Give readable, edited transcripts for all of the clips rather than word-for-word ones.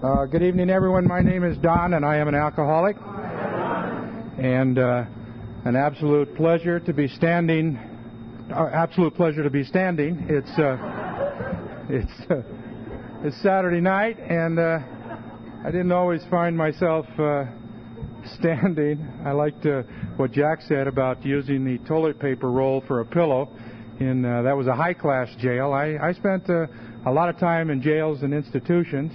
Good evening, everyone. My name is Don, and I am an alcoholic. And an absolute pleasure to be standing. It's Saturday night, and I didn't always find myself standing. I liked what Jack said about using the toilet paper roll for a pillow. That was a high-class jail. I spent a lot of time in jails and institutions,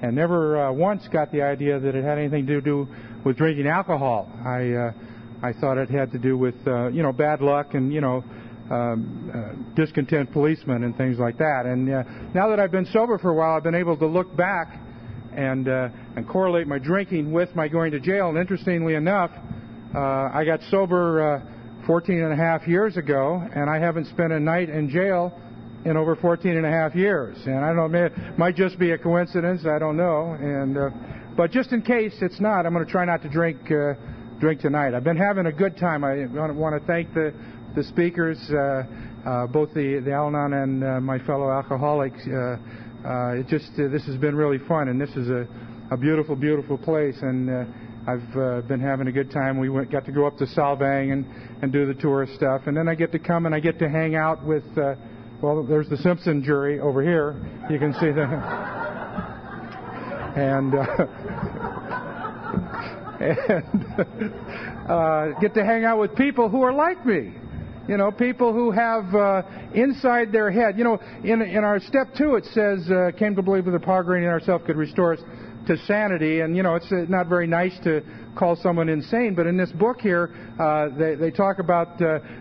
and never once got the idea that it had anything to do with drinking alcohol. I thought it had to do with bad luck and discontent policemen and things like that. And now that I've been sober for a while, I've been able to look back and correlate my drinking with my going to jail. And interestingly enough, I got sober 14 and a half years ago, and I haven't spent a night in jail in over 14 and a half years. And I don't know, it might just be a coincidence, I don't know. But just in case it's not, I'm going to try not to drink tonight. I've been having a good time. I want to thank the speakers, both the Al-Anon and my fellow alcoholics. This has been really fun, and this is a beautiful, beautiful place, and I've been having a good time. We got to go up to Salvang and do the tourist stuff, and then I get to come and I get to hang out with, there's the Simpson jury over here. You can see them. And get to hang out with people who are like me. People who have inside their head. In our step 2, it says, came to believe with the power greater than ourselves could restore us to sanity. And, it's not very nice to call someone insane. But in this book here, they talk about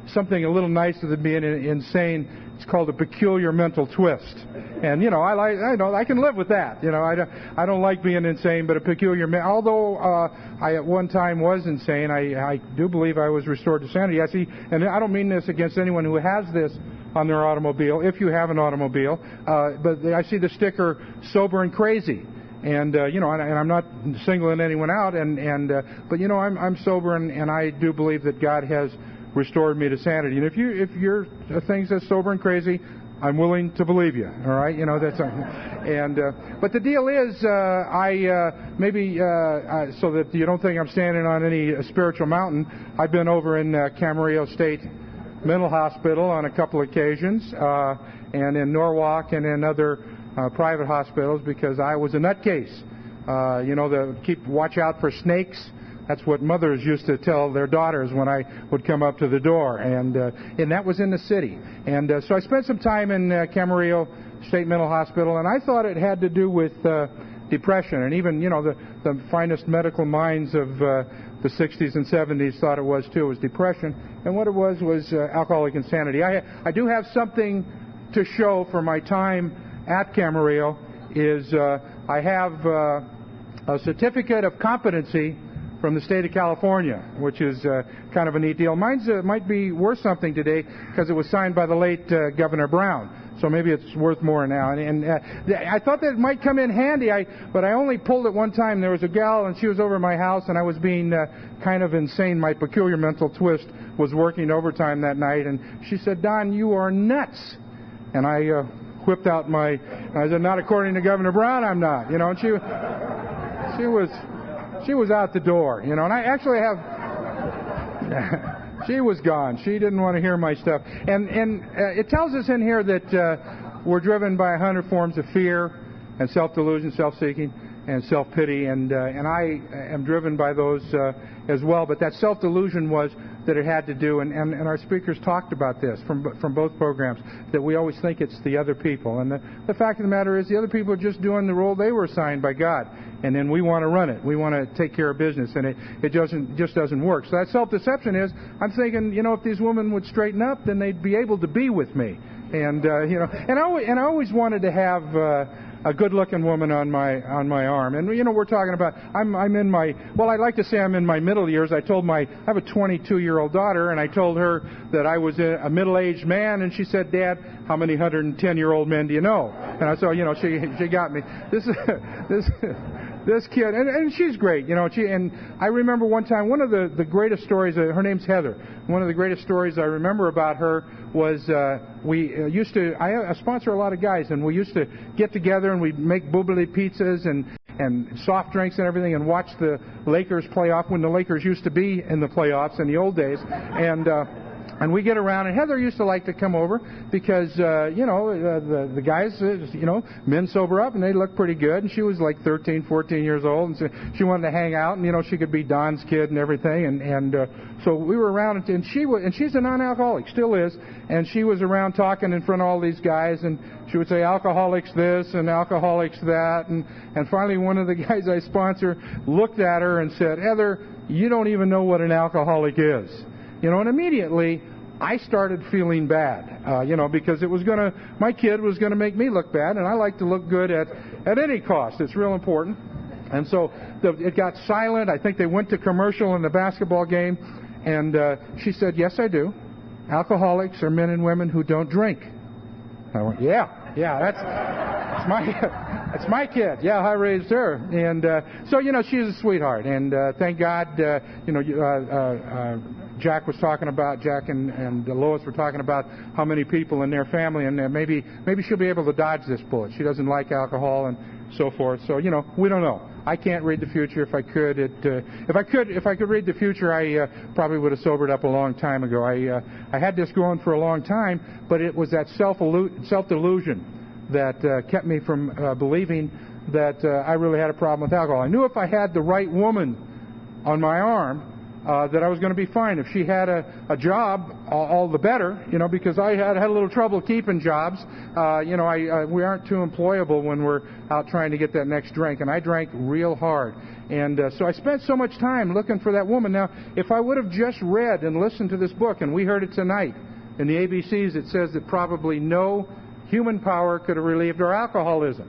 something a little nicer than being insane. It's called a peculiar mental twist. And, I can live with that. I don't like being insane, but a peculiar, although I at one time was insane, I do believe I was restored to sanity. I see, and I don't mean this against anyone who has this on their automobile, if you have an automobile, but I see the sticker sober and crazy. And and I'm not singling anyone out, but I'm sober, and I do believe that God has restored me to sanity. And if your thing says sober and crazy, I'm willing to believe you. All right, but the deal is, so that you don't think I'm standing on any spiritual mountain, I've been over in Camarillo State Mental Hospital on a couple occasions, and in Norwalk and in other private hospitals, because I was a nutcase. Watch out for snakes. That's what mothers used to tell their daughters when I would come up to the door, and that was in the city. And so I spent some time in Camarillo State Mental Hospital, and I thought it had to do with depression, and even the finest medical minds of the 60s and 70s thought it was too. It was depression, and what it was alcoholic insanity. I do have something to show for my time at Camarillo. I have a certificate of competency from the state of California, which is kind of a neat deal. Mine's might be worth something today because it was signed by the late Governor Brown, so maybe it's worth more now. And I thought that it might come in handy, but I only pulled it one time. There was a gal, and she was over at my house, and I was being kind of insane. My peculiar mental twist was working overtime that night, and she said, "Don, you are nuts." And I whipped out I said, "Not according to Governor Brown, I'm not." And she was out the door, and I actually have. She was gone. She didn't want to hear my stuff. And it tells us in here that we're driven by 100 forms of fear and self-delusion, self-seeking, and self-pity, and I am driven by those as well. But that self-delusion was that it had to do, and our speakers talked about this from both programs, that we always think it's the other people. And the fact of the matter is the other people are just doing the role they were assigned by God. And then we want to run it. We want to take care of business, and it just doesn't work. So that self-deception is, I'm thinking, if these women would straighten up, then they'd be able to be with me. And I always wanted to have a good-looking woman on my arm. And we're talking about I'm in my, well, I like to say I'm in my middle years. I have a 22-year-old daughter, and I told her that I was a middle-aged man, and she said, "Dad, how many 110-year-old men do you know?" And so she got me. this kid, and she's great, you know. And I remember one time, one of the greatest stories. Her name's Heather. One of the greatest stories I remember about her was I sponsor a lot of guys, and we used to get together and we'd make boobily pizzas and soft drinks and everything, and watch the Lakers play off when the Lakers used to be in the playoffs in the old days, and we get around, and Heather used to like to come over because, the guys, men sober up, and they look pretty good, and she was like 13, 14 years old, and so she wanted to hang out, and, she could be Don's kid and everything, and so we were around, and she's a non-alcoholic, still is, and she was around talking in front of all these guys, and she would say, alcoholics this and alcoholics that, and finally one of the guys I sponsor looked at her and said, Heather, you don't even know what an alcoholic is. And immediately I started feeling bad, because my kid was gonna make me look bad, and I like to look good at any cost. It's real important. And so it got silent. I think they went to commercial in the basketball game, and she said, yes, I do. Alcoholics are men and women who don't drink. I went, yeah, that's my kid. Yeah, I raised her, and so she's a sweetheart, and thank God, Jack and Lois were talking about how many people in their family, and maybe she'll be able to dodge this bullet. She doesn't like alcohol and so forth. So we don't know. I can't read the future. If I could, if I could read the future, I probably would have sobered up a long time ago. I had this going for a long time, but it was that self-delusion that kept me from believing that I really had a problem with alcohol. I knew if I had the right woman on my arm, that I was going to be fine. If she had a job, all the better, because I had a little trouble keeping jobs. We aren't too employable when we're out trying to get that next drink, and I drank real hard. And so I spent so much time looking for that woman. Now, if I would have just read and listened to this book, and we heard it tonight in the ABCs, it says that probably no human power could have relieved our alcoholism.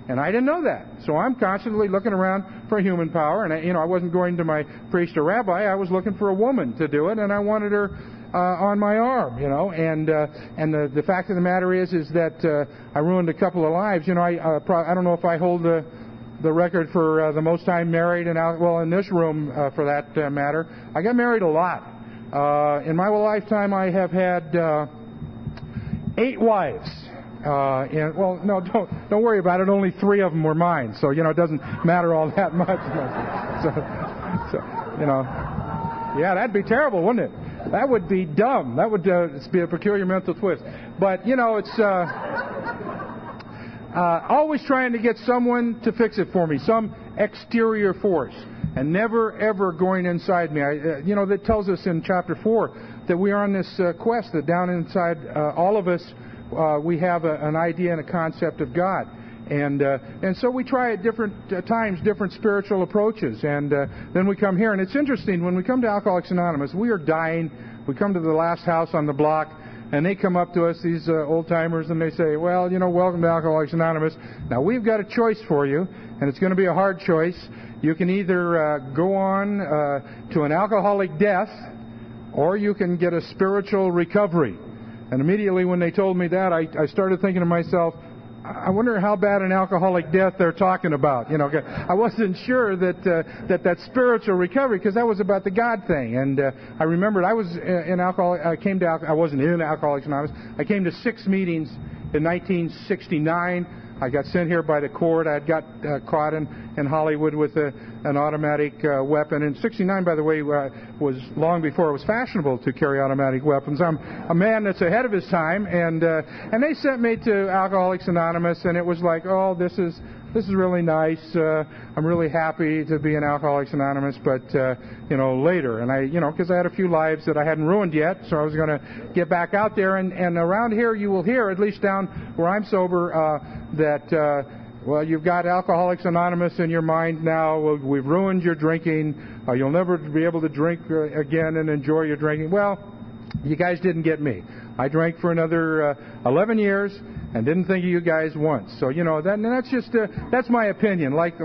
And I didn't know that. So I'm constantly looking around for human power. And, I wasn't going to my priest or rabbi. I was looking for a woman to do it, and I wanted her on my arm, And the fact of the matter is that I ruined a couple of lives. I don't know if I hold the record for the most time married in this room, for that matter. I got married a lot. In my lifetime, I have had 8 wives. Don't worry about it. Only 3 of them were mine, so it doesn't matter all that much. Yeah, that'd be terrible, wouldn't it? That would be dumb. That would be a peculiar mental twist. But it's always trying to get someone to fix it for me, some exterior force, and never ever going inside me. That tells us in chapter 4 that we are on this quest, that down inside all of us. We have an idea and a concept of God, and so we try at different times different spiritual approaches, and then we come here, and it's interesting when we come to Alcoholics Anonymous, we are dying. We come to the last house on the block, and they come up to us, these old timers, and they say, "Well, welcome to Alcoholics Anonymous. Now we've got a choice for you, and it's going to be a hard choice. You can either go on to an alcoholic death, or you can get a spiritual recovery." And immediately when they told me that, I started thinking to myself, I wonder how bad an alcoholic death they're talking about. I wasn't sure that spiritual recovery, because that was about the God thing. And I remembered I was in I wasn't in Alcoholics Anonymous. I came to 6 meetings in 1969. I got sent here by the court. I had got caught in Hollywood with an automatic weapon. And 69, by the way, was long before it was fashionable to carry automatic weapons. I'm a man that's ahead of his time, and they sent me to Alcoholics Anonymous, and it was like, oh, this is really nice. I'm really happy to be in Alcoholics Anonymous, but later, and because I had a few lives that I hadn't ruined yet, so I was going to get back out there. And around here, you will hear, at least down where I'm sober, that you've got Alcoholics Anonymous in your mind now. We've ruined your drinking. You'll never be able to drink again and enjoy your drinking. Well, you guys didn't get me. I drank for another 11 years and didn't think of you guys once. So that's my opinion. Like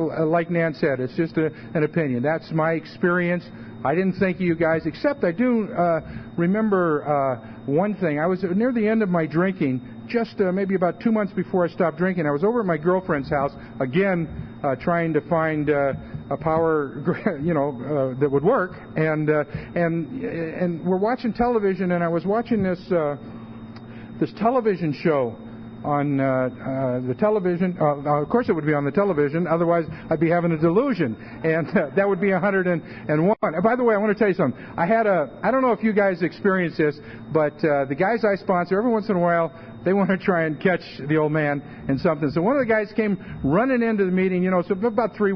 Nan said, it's just an opinion. That's my experience. I didn't think of you guys, except I do remember one thing. I was near the end of my drinking, just maybe about 2 months before I stopped drinking. I was over at my girlfriend's house, again, trying to find a power, that would work. And we're watching television, and I was watching this television show on the television. Of course it would be on the television, otherwise I'd be having a delusion, and that would be 101. And by the way, I want to tell you something. I don't know if you guys experience this, but the guys I sponsor, every once in a while, they want to try and catch the old man in something. So one of the guys came running into the meeting, so about 3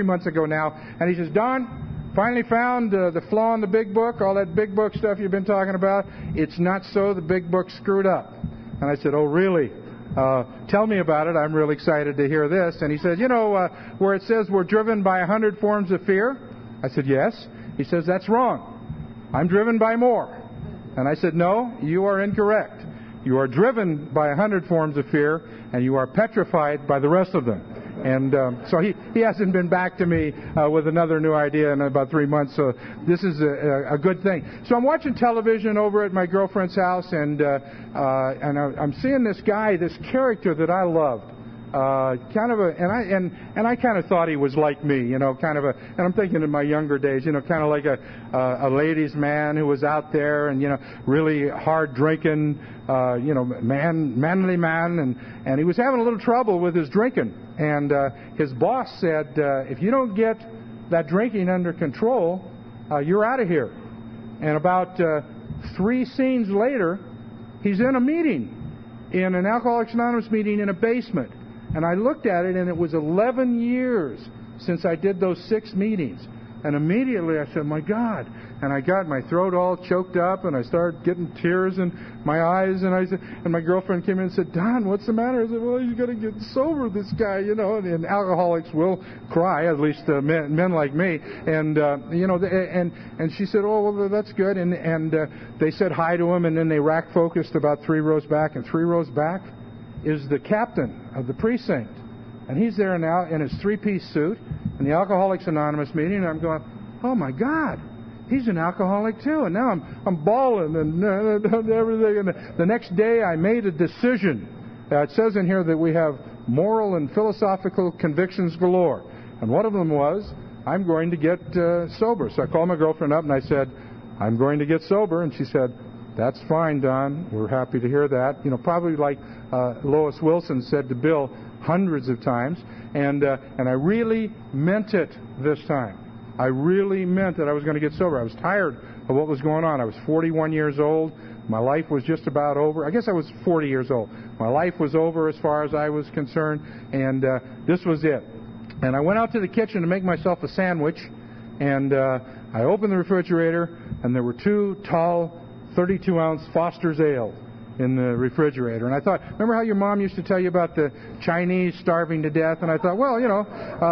months ago now, and he says, "Don, finally found the flaw in the big book, all that big book stuff you've been talking about. It's not so. The big book's screwed up." And I said, "Oh, really? Tell me about it. I'm really excited to hear this." And he said, where it says we're driven by 100 forms of fear? I said, "Yes." He says, "That's wrong. I'm driven by more." And I said, "No, you are incorrect. You are driven by 100 forms of fear, and you are petrified by the rest of them." And so he hasn't been back to me with another new idea in about 3 months, so this is a good thing. So I'm watching television over at my girlfriend's house, and I'm seeing this guy, this character that I loved. I kind of thought he was like me, and I'm thinking in my younger days, kind of like a ladies' man who was out there and, really hard drinking, manly man, and he was having a little trouble with his drinking, and his boss said, "If you don't get that drinking under control, you're out of here." And about 3 scenes later, he's in a meeting, in an Alcoholics Anonymous meeting in a basement. And I looked at it, and it was 11 years since I did those 6 meetings. And immediately I said, "My God." And I got my throat all choked up, and I started getting tears in my eyes. And my girlfriend came in and said, "Don, what's the matter?" I said, "Well, he's got to get sober, this guy, And alcoholics will cry, at least men like me. And she said, "Oh, well, that's good." And they said hi to him, and then they rack focused about 3 rows back, and 3 rows back is the captain of the precinct. And he's there now in his 3-piece suit in the Alcoholics Anonymous meeting, and I'm going, "Oh my God, he's an alcoholic too." And now I'm bawling and everything. And the next day I made a decision. It says in here that we have moral and philosophical convictions galore. And one of them was, I'm going to get sober. So I called my girlfriend up and I said, "I'm going to get sober." And she said, "That's fine, Don. We're happy to hear that." Probably like Lois Wilson said to Bill hundreds of times. And I really meant it this time. I really meant that I was going to get sober. I was tired of what was going on. I was 41 years old. My life was just about over. I guess I was 40 years old. My life was over as far as I was concerned, and this was it. And I went out to the kitchen to make myself a sandwich, and I opened the refrigerator, and there were 2 tall 32-ounce Foster's Ale in the refrigerator. And I thought, remember how your mom used to tell you about the Chinese starving to death? And I thought, well,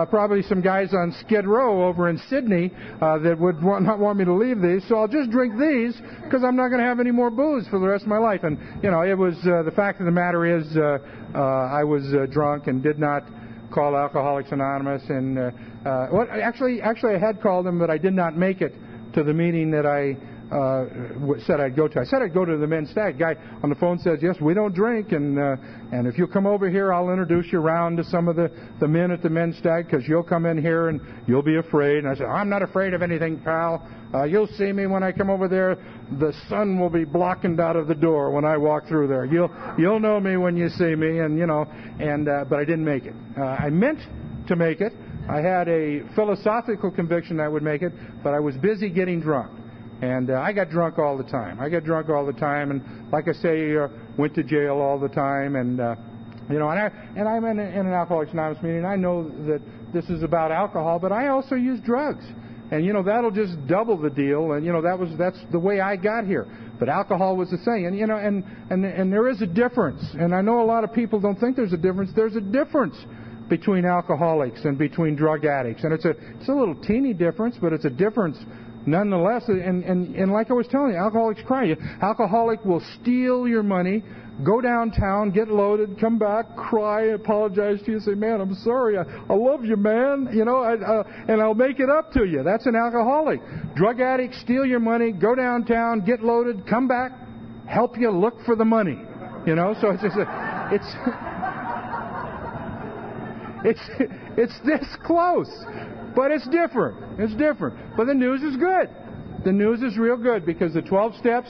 probably some guys on Skid Row over in Sydney that would not want me to leave these, so I'll just drink these because I'm not going to have any more booze for the rest of my life. And, it was, the fact of the matter is, I was drunk and did not call Alcoholics Anonymous. And, actually I had called them, but I did not make it to the meeting that I said I'd go to. I said I'd go to the men's stag. Guy on the phone says, "Yes, we don't drink, and if you'll come over here, I'll introduce you around to some of the men at the men's stag, because you'll come in here and you'll be afraid." And I said, "I'm not afraid of anything, pal. You'll see me when I come over there. The sun will be blocking out of the door when I walk through there. You'll know me when you see me." And but I didn't make it. I meant to make it. I had a philosophical conviction I would make it, but I was busy getting drunk. And I got drunk all the time. And like I say, went to jail all the time. And I'm in an Alcoholics Anonymous meeting. I know that this is about alcohol, but I also use drugs. And that'll just double the deal. And that's the way I got here. But alcohol was the thing. And there is a difference. And I know a lot of people don't think there's a difference. There's a difference between alcoholics and between drug addicts. And it's a little teeny difference, but it's a difference nonetheless. And like I was telling you, alcoholics cry. Alcoholic will steal your money, go downtown, get loaded, come back, cry, apologize to you, say, "Man, I'm sorry. I love you, man. And I'll make it up to you." That's an alcoholic. Drug addicts steal your money, go downtown, get loaded, come back, help you look for the money. So it's just It's this close, but it's different. It's different. But the news is good. The news is real good, because the 12 steps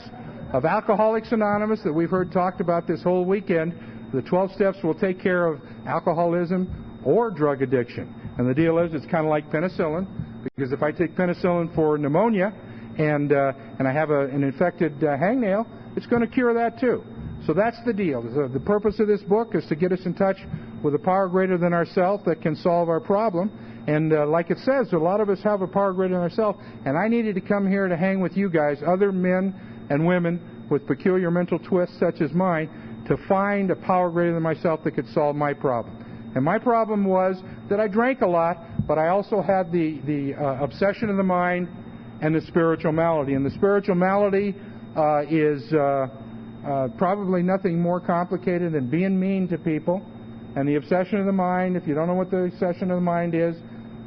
of Alcoholics Anonymous that we've heard talked about this whole weekend, the 12 steps will take care of alcoholism or drug addiction. And the deal is, it's kind of like penicillin, because if I take penicillin for pneumonia and I have an infected hangnail, it's going to cure that too. So that's the deal. The purpose of this book is to get us in touch with a power greater than ourselves that can solve our problem. And like it says, a lot of us have a power greater than ourselves, and I needed to come here to hang with you guys, other men and women with peculiar mental twists such as mine, to find a power greater than myself that could solve my problem. And my problem was that I drank a lot, but I also had the obsession of the mind and the spiritual malady. And the spiritual malady is probably nothing more complicated than being mean to people. And the obsession of the mind, if you don't know what the obsession of the mind is,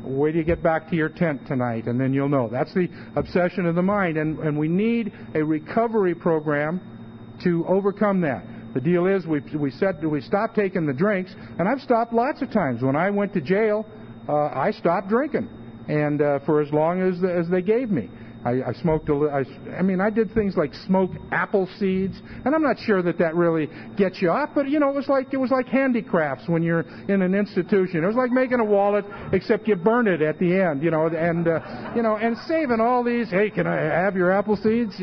wait till you get back to your tent tonight, and then you'll know. That's the obsession of the mind, and we need a recovery program to overcome that. The deal is, we stopped taking the drinks, and I've stopped lots of times. When I went to jail, I stopped drinking, and for as long as they gave me. I smoked I did things like smoke apple seeds, and I'm not sure that really gets you off, but it was like handicrafts when you're in an institution. It was like making a wallet, except you burn it at the end, and saving all these. Hey, can I have your apple seeds?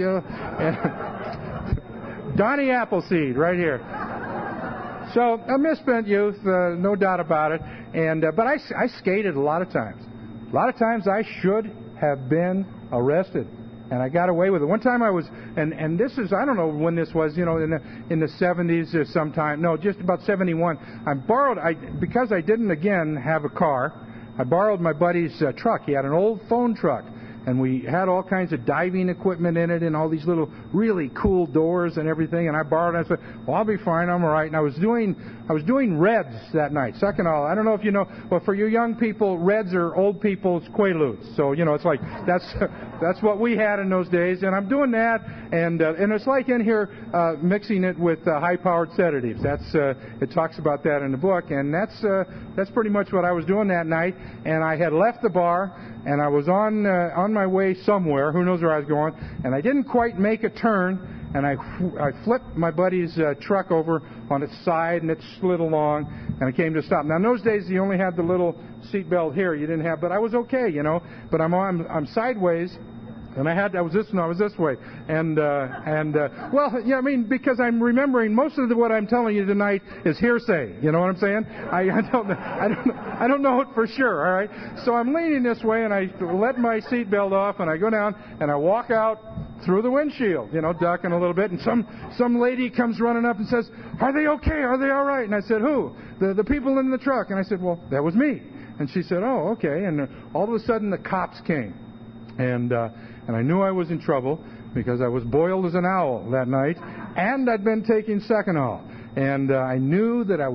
Donnie Appleseed, right here. So a misspent youth, no doubt about it. But I skated a lot of times. A lot of times I should have been arrested, and I got away with it. One time I was, and this is, I don't know when this was, in the 70s or sometime. No, just about 71. Because I didn't again have a car, I borrowed my buddy's truck. He had an old phone truck, and we had all kinds of diving equipment in it, and all these little really cool doors and everything. And I borrowed it. I said, "Well, I'll be fine. I'm all right." And I was doing Reds that night. Second all, I don't know if you know, but for you young people, Reds are old people's Quaaludes. So it's like that's what we had in those days. And I'm doing that, and it's like in here mixing it with high-powered sedatives. It talks about that in the book, and that's pretty much what I was doing that night. And I had left the bar, and I was on my way somewhere. Who knows where I was going? And I didn't quite make a turn. And I flipped my buddy's truck over on its side, and it slid along, and I came to a stop. Now, in those days, you only had the little seat belt here. You didn't have, but I was okay, But I'm sideways, and I was this way, because I'm remembering most of what I'm telling you tonight is hearsay. You know what I'm saying? I don't know it for sure. All right. So I'm leaning this way, and I let my seat belt off, and I go down, and I walk out through the windshield, ducking a little bit, and some lady comes running up and says, "Are they okay? Are they all right?" And I said, "Who?" The people in the truck. And I said, "Well, that was me." And she said, "Oh, okay." And all of a sudden, the cops came. And I knew I was in trouble because I was boiled as an owl that night, and I'd been taking Seconal. And I knew that I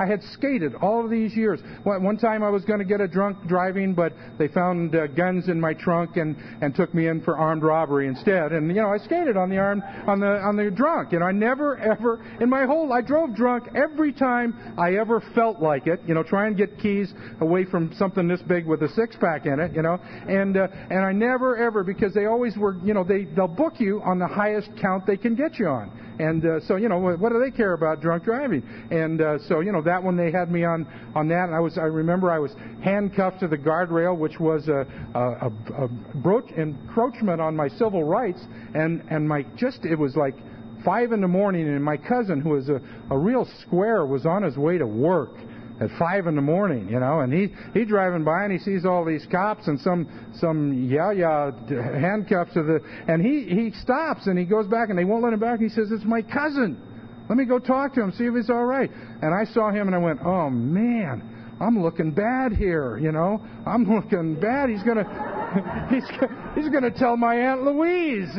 had skated all of these years. One time I was going to get a drunk driving, but they found guns in my trunk and took me in for armed robbery instead. And, I skated on the drunk. I never, ever, I drove drunk every time I ever felt like it, try and get keys away from something this big with a six-pack in it, and I never, ever, because they always were, they'll book you on the highest count they can get you on. And so, what do they care about drunk driving? And so, that one they had me on that. And I remember I was handcuffed to the guardrail, which was a encroachment on my civil rights. And it was like 5 a.m, and my cousin, who was a real square, was on his way to work at 5 a.m, and he's driving by, and he sees all these cops and some handcuffs and he stops, and he goes back, and they won't let him back. He says, "It's my cousin. Let me go talk to him, see if he's all right." And I saw him, and I went, "Oh man, I'm looking bad here, I'm looking bad. He's gonna tell my Aunt Louise,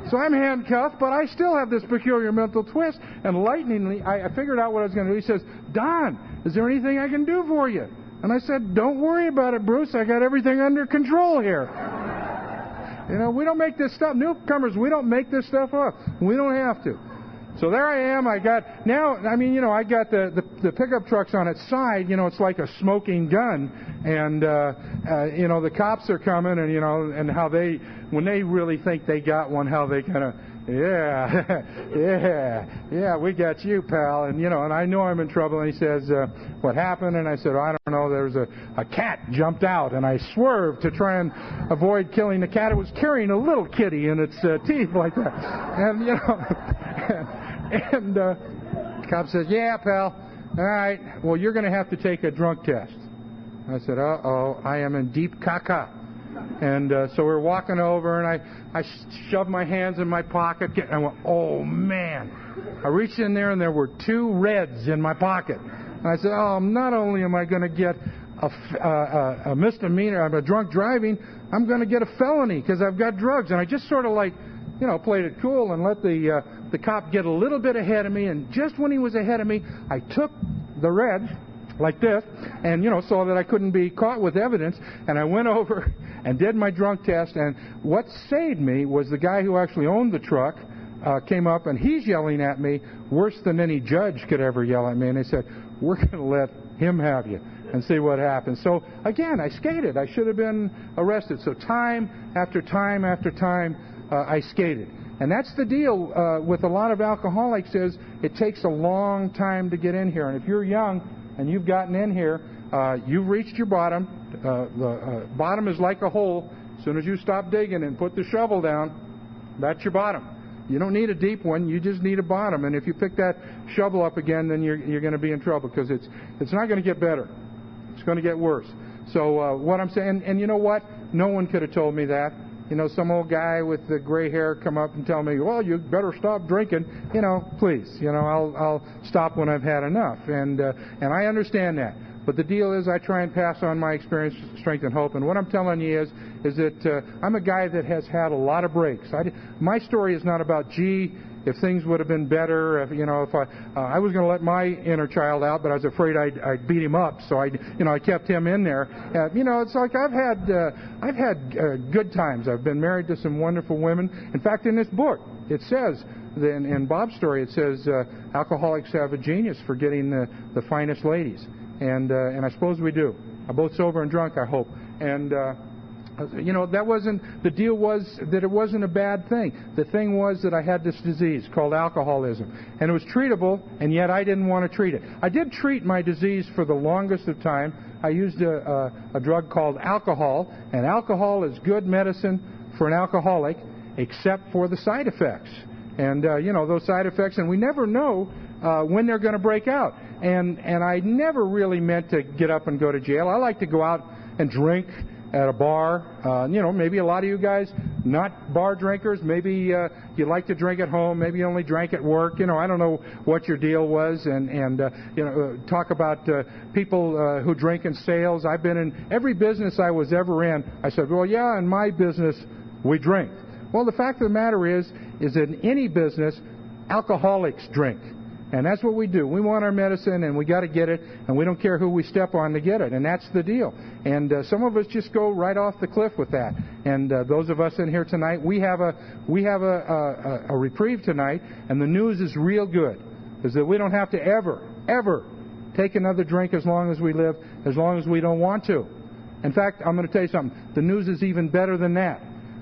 So I'm handcuffed, but I still have this peculiar mental twist. And lightningly, I figured out what I was going to do. He says, "Don, is there anything I can do for you?" And I said, "Don't worry about it, Bruce. I got everything under control here." We don't make this stuff. Newcomers, we don't make this stuff up. We don't have to. So there I am. I got the pickup truck's on its side. It's like a smoking gun, and the cops are coming, and and how when they really think they got one, how they kind of, yeah, we got you, pal, and I know I'm in trouble. And he says, what happened? And I said, I don't know. There's a cat jumped out, and I swerved to try and avoid killing the cat. It was carrying a little kitty in its teeth like that, and And the cop says, yeah, pal, all right, well, you're going to have to take a drunk test. I said, uh-oh, I am in deep caca. And so we're walking over, and I shoved my hands in my pocket, and I went, oh, man. I reached in there, and there were 2 reds in my pocket. And I said, oh, not only am I going to get a misdemeanor, I'm a drunk driving, I'm going to get a felony because I've got drugs. And I just sort of played it cool and let the cop get a little bit ahead of me, and just when he was ahead of me, I took the red like this, and so that I couldn't be caught with evidence, and I went over and did my drunk test, and what saved me was the guy who actually owned the truck came up, and he's yelling at me worse than any judge could ever yell at me, and they said, we're going to let him have you and see what happens. So again, I skated. I should have been arrested. So time after time after time, I skated. And that's the deal with a lot of alcoholics, is it takes a long time to get in here. And if you're young and you've gotten in here, you've reached your bottom. The bottom is like a hole. As soon as you stop digging and put the shovel down, that's your bottom. You don't need a deep one. You just need a bottom. And if you pick that shovel up again, then you're going to be in trouble, because it's not going to get better. It's going to get worse. So what I'm saying, and you know what? No one could have told me that. Some old guy with the gray hair come up and tell me, well, you better stop drinking. Please, I'll stop when I've had enough. And I understand that. But the deal is, I try and pass on my experience, strength, and hope. And what I'm telling you is that I'm a guy that has had a lot of breaks. My story is not about, if things would have been better, if I was going to let my inner child out, but I was afraid I'd beat him up, so I kept him in there. It's like I've had good times. I've been married to some wonderful women. In fact, in this book, it says, in Bob's story, it says alcoholics have a genius for getting the finest ladies, and I suppose we do. Both sober and drunk, I hope. And that wasn't, the deal was that it wasn't a bad thing. The thing was that I had this disease called alcoholism, and it was treatable, and yet I didn't want to treat it. I did treat my disease for the longest of time. I used a drug called alcohol, and alcohol is good medicine for an alcoholic, except for the side effects. And, those side effects, and we never know when they're going to break out. And I never really meant to get up and go to jail. I like to go out and drink at a bar. Maybe a lot of you guys not bar drinkers. Maybe you like to drink at home. Maybe you only drank at work. I don't know what your deal was. And talk about people who drink in sales. I've been in every business I was ever in. I said, well, yeah, in my business we drink. Well, the fact of the matter is in any business, alcoholics drink. And that's what we do. We want our medicine, and we got to get it, and we don't care who we step on to get it. And that's the deal. And some of us just go right off the cliff with that. And those of us in here tonight, we have a reprieve tonight, and the news is real good, is that we don't have to ever take another drink as long as we live, as long as we don't want to. In fact, I'm going to tell you something. The news is even better than that.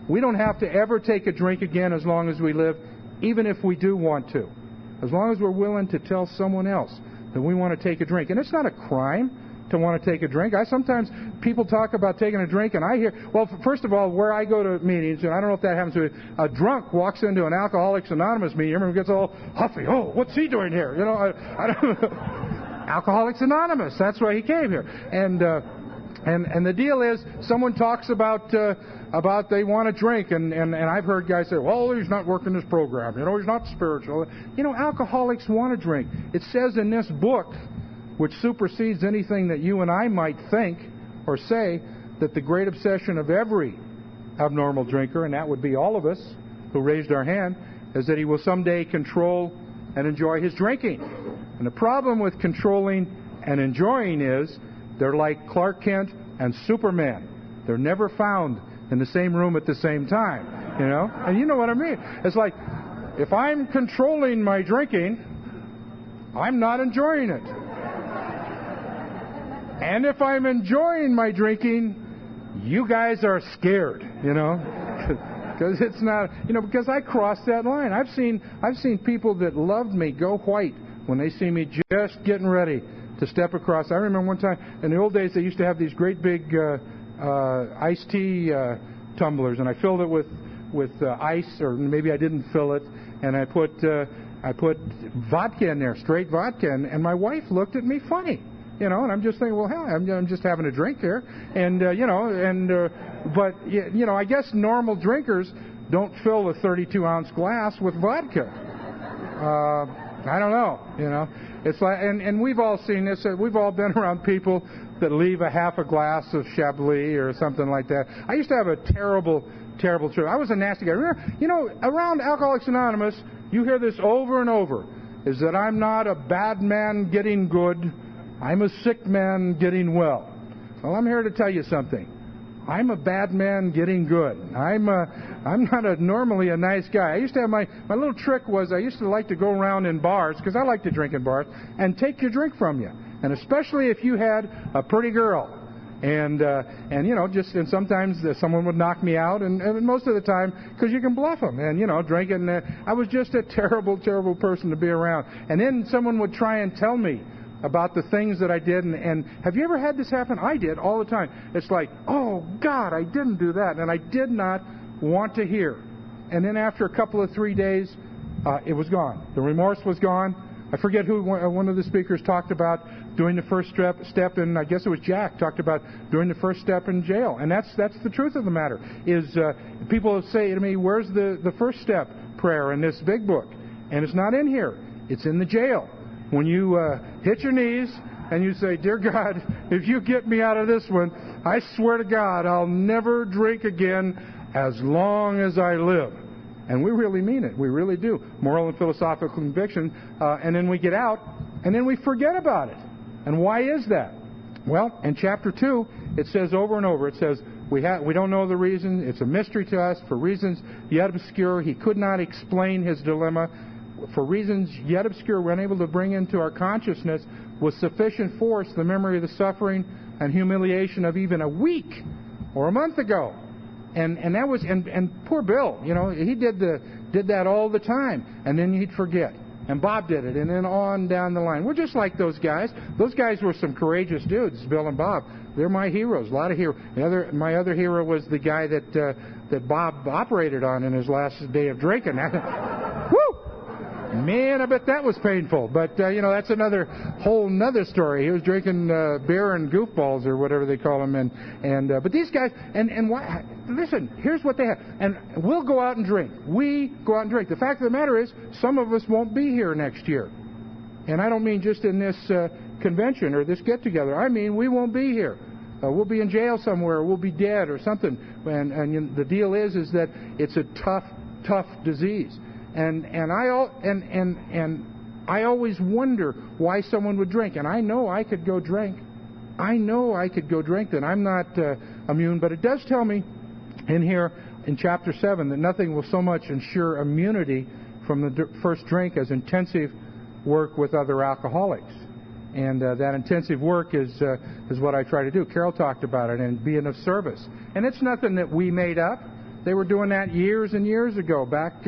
We don't have to ever take a drink again as long as we live, even if we do want to. As long as we're willing to tell someone else that we want to take a drink. And it's not a crime to want to take a drink. Sometimes people talk about taking a drink, and I hear, well, first of all, where I go to meetings, and I don't know if that happens to you, a drunk walks into an Alcoholics Anonymous meeting, everyone gets all huffy. Oh, what's he doing here? I don't know. Alcoholics Anonymous, that's why he came here. And the deal is, someone talks about they want to drink, and I've heard guys say, well, he's not working this program, he's not spiritual. Alcoholics want to drink. It says in this book, which supersedes anything that you and I might think or say, that the great obsession of every abnormal drinker, and that would be all of us who raised our hand, is that he will someday control and enjoy his drinking. And the problem with controlling and enjoying is, they're like Clark Kent and Superman. They're never found in the same room at the same time, And you know what I mean. It's like if I'm controlling my drinking, I'm not enjoying it. And if I'm enjoying my drinking, you guys are scared, because it's not, because I crossed that line. I've seen people that loved me go white when they see me just getting ready to step across. I remember one time in the old days they used to have these great big iced tea tumblers, and I filled it with ice, or maybe I didn't fill it, and I put vodka in there, straight vodka, and my wife looked at me funny. And I'm just thinking, well, hell, I'm just having a drink here, but I guess normal drinkers don't fill a 32-ounce glass with vodka. I don't know, It's like, and we've all seen this. We've all been around people that leave a half a glass of Chablis or something like that. I used to have a terrible trip. I was a nasty guy. Remember, around Alcoholics Anonymous, you hear this over and over: is that I'm not a bad man getting good. I'm a sick man getting well. Well, I'm here to tell you something. I'm a bad man getting good. I'm not normally a nice guy. I used to have my little trick was I used to like to go around in bars, because I like to drink in bars, and take your drink from you. And especially if you had a pretty girl. And sometimes someone would knock me out, and most of the time, because you can bluff them. And, drinking, I was just a terrible, terrible person to be around. And then someone would try and tell me about the things that I did, and have you ever had this happen? I did all the time. It's like, oh God, I didn't do that, and I did not want to hear. And then after a couple of 3 days, it was gone. The remorse was gone. I forget who one of the speakers talked about doing the first step in, I guess it was Jack, talked about doing the first step in jail. And that's the truth of the matter, is people say to me, where's the first step prayer in this big book? And it's not in here. It's in the jail. When you hit your knees and you say, dear God, if you get me out of this one, I swear to God, I'll never drink again as long as I live. And we really mean it. We really do. Moral and philosophical conviction. And then we get out, and then we forget about it. And why is that? Well, in chapter 2, it says over and over, it says, we don't know the reason. It's a mystery to us. For reasons yet obscure, he could not explain his dilemma. For reasons yet obscure, we're unable to bring into our consciousness with sufficient force the memory of the suffering and humiliation of even a week or a month ago. And that was, and poor Bill, he did that all the time, and then he'd forget. And Bob did it, and then on down the line. We're just like those guys. Those guys were some courageous dudes, Bill and Bob. They're my heroes, a lot of heroes. My other hero was the guy that Bob operated on in his last day of drinking. Woo! Man, I bet that was painful. But, that's whole another story. He was drinking beer and goofballs or whatever they call them. But these guys, and why, listen, here's what they have. And we'll go out and drink. We go out and drink. The fact of the matter is, some of us won't be here next year. And I don't mean just in this convention or this get-together. I mean, we won't be here. We'll be in jail somewhere. We'll be dead or something. And the deal is that it's a tough disease. And I always wonder why someone would drink. And I know I could go drink. Then I'm not immune. But it does tell me in here in chapter 7 that nothing will so much ensure immunity from the first drink as intensive work with other alcoholics. And that intensive work is what I try to do. Carol talked about it, and being of service. And it's nothing that we made up. They were doing that years and years ago, back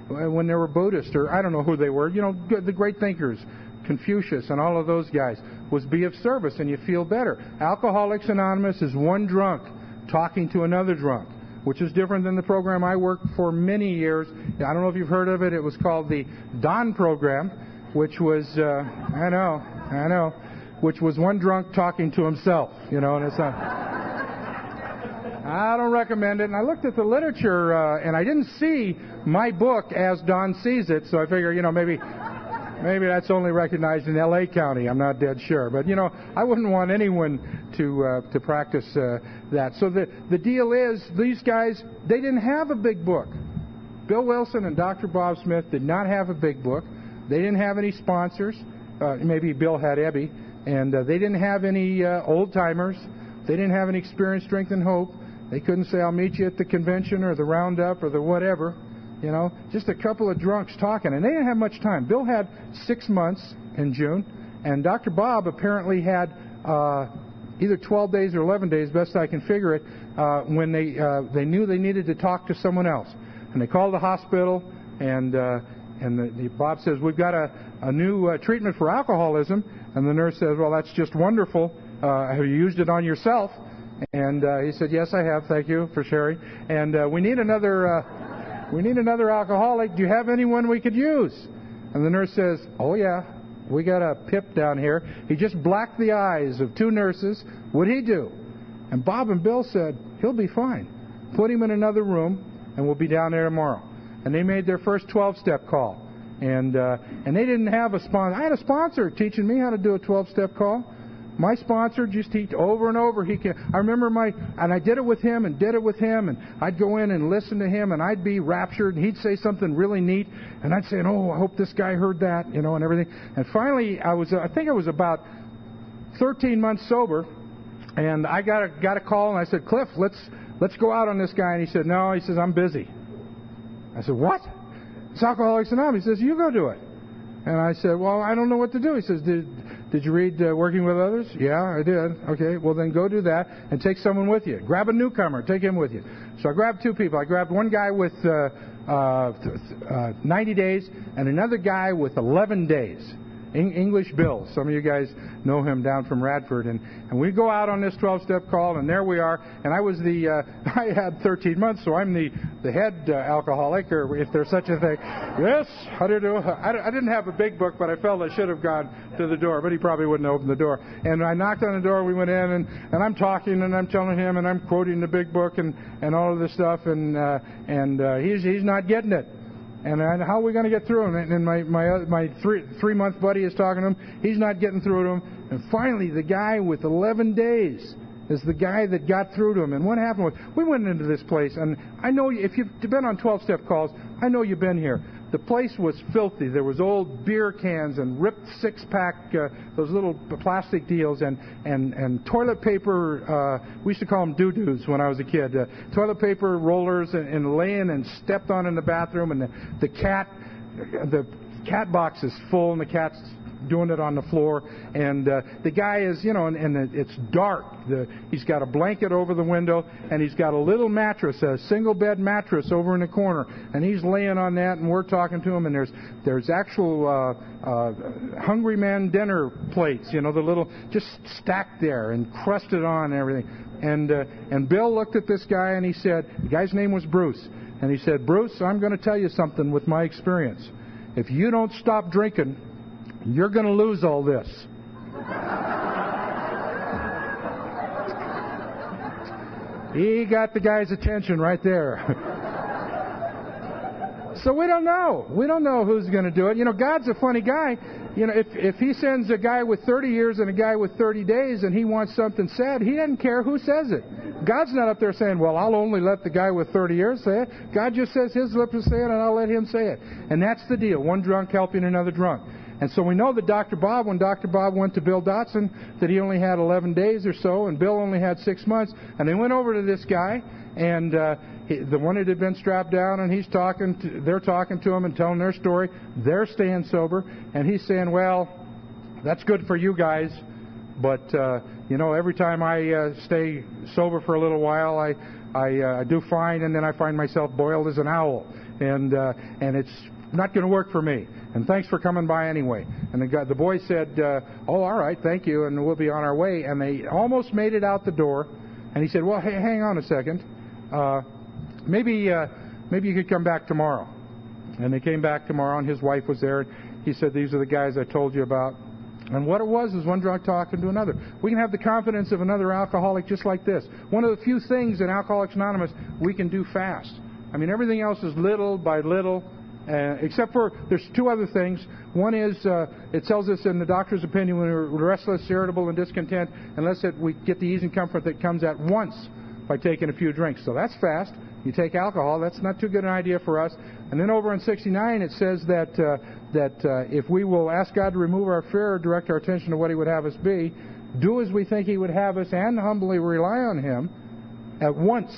when they were Buddhists, or I don't know who they were. The great thinkers, Confucius and all of those guys, was be of service and you feel better. Alcoholics Anonymous is one drunk talking to another drunk, which is different than the program I worked for many years. I don't know if you've heard of it. It was called the Don program, which was, I know, which was one drunk talking to himself, and it's not... I don't recommend it. And I looked at the literature, and I didn't see my book as Don sees it, so I figure, maybe that's only recognized in L.A. County. I'm not dead sure. But, I wouldn't want anyone to practice that. So the deal is, these guys, they didn't have a big book. Bill Wilson and Dr. Bob Smith did not have a big book. They didn't have any sponsors. Maybe Bill had Ebby. And they didn't have any old-timers. They didn't have any experience, strength, and hope. They couldn't say, I'll meet you at the convention or the roundup or the whatever. just a couple of drunks talking, and they didn't have much time. Bill had 6 months in June, and Dr. Bob apparently had either 12 days or 11 days, best I can figure it, when they knew they needed to talk to someone else. And they called the hospital, and Bob says, we've got a new treatment for alcoholism. And the nurse says, well, that's just wonderful. Have you used it on yourself? And he said, yes, I have. Thank you for sharing. And we need another alcoholic. Do you have anyone we could use? And the nurse says, oh, yeah. We got a pip down here. He just blacked the eyes of 2 nurses. What'd he do? And Bob and Bill said, he'll be fine. Put him in another room, and we'll be down there tomorrow. And they made their first 12-step call. And they didn't have a sponsor. I had a sponsor teaching me how to do a 12-step call. My sponsor just teach over and over. I remember and I did it with him, and I'd go in and listen to him, and I'd be raptured, and he'd say something really neat, and I'd say, oh, I hope this guy heard that, and everything. And finally, I think I was about 13 months sober, and I got a call, and I said, Cliff, let's go out on this guy. And he said, no. He says, I'm busy. I said, what? It's Alcoholics Anonymous. He says, you go do it. And I said, well, I don't know what to do. He says, did you read Working with Others? Yeah, I did. Okay, well then go do that and take someone with you. Grab a newcomer, take him with you. So I grabbed 2 people. I grabbed one guy with 90 days and another guy with 11 days. English Bill. Some of you guys know him down from Radford. And we go out on this 12-step call, and there we are. And I was I had 13 months, so I'm the head alcoholic, or if there's such a thing. Yes, how do you do? I didn't have a big book, but I felt I should have gone to the door, but he probably wouldn't open the door. And I knocked on the door, we went in, and I'm talking, and I'm telling him, and I'm quoting the big book and all of this stuff, and he's not getting it. And how are we going to get through him? And my 3-month buddy is talking to him. He's not getting through to him. And finally, the guy with 11 days is the guy that got through to him. And what happened was, we went into this place, and I know if you've been on 12-step calls, I know you've been here. The place was filthy. There was old beer cans and ripped 6-pack, those little plastic deals, and toilet paper. We used to call them doo-doos when I was a kid. Toilet paper rollers and laying and stepped on in the bathroom, and the cat box is full, and the cat's doing it on the floor, and the guy is, and it's dark. He's got a blanket over the window, and he's got a little mattress, a single bed mattress over in the corner, and he's laying on that, and we're talking to him, and there's actual Hungry Man dinner plates, the little, just stacked there and crusted on and everything. And Bill looked at this guy, and he said, the guy's name was Bruce, and he said, Bruce, I'm going to tell you something with my experience. If you don't stop drinking, you're going to lose all this. He got the guy's attention right there. So we don't know. We don't know who's going to do it. God's a funny guy. If he sends a guy with 30 years and a guy with 30 days and he wants something said, he doesn't care who says it. God's not up there saying, well, I'll only let the guy with 30 years say it. God just says his lips will say it, and I'll let him say it. And that's the deal. One drunk helping another drunk. And so we know that when Dr. Bob went to Bill Dotson, that he only had 11 days or so, and Bill only had 6 months. And they went over to this guy, and the one that had been strapped down, and they're talking to him and telling their story. They're staying sober, and he's saying, well, that's good for you guys, but every time I stay sober for a little while, I do fine, and then I find myself boiled as an owl, and it's not going to work for me. And thanks for coming by anyway. And the boy said, oh, all right, thank you, and we'll be on our way. And they almost made it out the door. And he said, well, hey, hang on a second. Maybe you could come back tomorrow. And they came back tomorrow, and his wife was there. He said, these are the guys I told you about. And what it was is one drunk talking to another. We can have the confidence of another alcoholic just like this. One of the few things in Alcoholics Anonymous we can do fast. I mean, everything else is little by little. Except for, there's 2 other things. One is, it tells us in the doctor's opinion when we're restless, irritable, and discontent, unless we get the ease and comfort that comes at once by taking a few drinks. So that's fast. You take alcohol, that's not too good an idea for us. And then over in 69, it says that if we will ask God to remove our fear or direct our attention to what He would have us be, do as we think He would have us, and humbly rely on Him, at once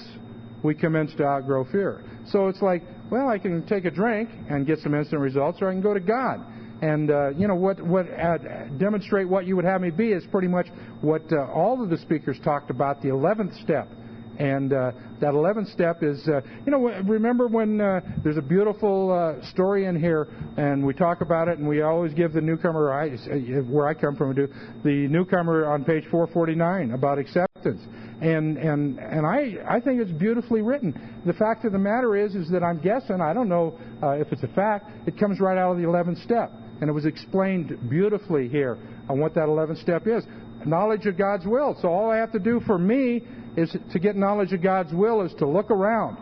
we commence to outgrow fear. So it's like Well, I can take a drink and get some instant results, or I can go to God. And demonstrate what you would have me be is pretty much what all of the speakers talked about, the 11th step. And that 11th step is, remember when there's a beautiful story in here, and we talk about it, and we always give the newcomer, where I come from, the newcomer on page 449 about acceptance. And I think it's beautifully written. The fact of the matter is that I'm guessing, I don't know if it's a fact, it comes right out of the 11th step. And it was explained beautifully here on what that 11th step is. Knowledge of God's will. So all I have to do for me is to get knowledge of God's will is to look around.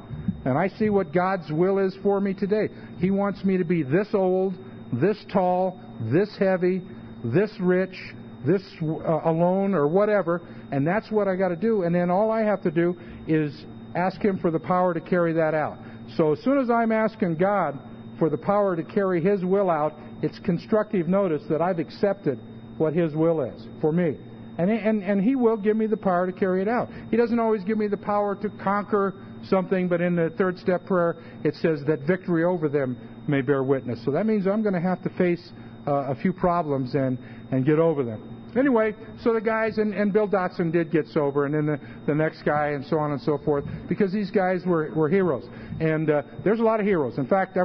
And I see what God's will is for me today. He wants me to be this old, this tall, this heavy, this rich, this alone, or whatever. And that's what I got to do. And then all I have to do is ask Him for the power to carry that out. So as soon as I'm asking God for the power to carry His will out, it's constructive notice that I've accepted what His will is for me. And He will give me the power to carry it out. He doesn't always give me the power to conquer something, but in the third step prayer, it says that victory over them may bear witness. So that means I'm going to have to face a few problems and get over them. Anyway, so the guys, and Bill Dotson did get sober, and then the next guy, and so on and so forth, because these guys were heroes. And there's a lot of heroes. In fact,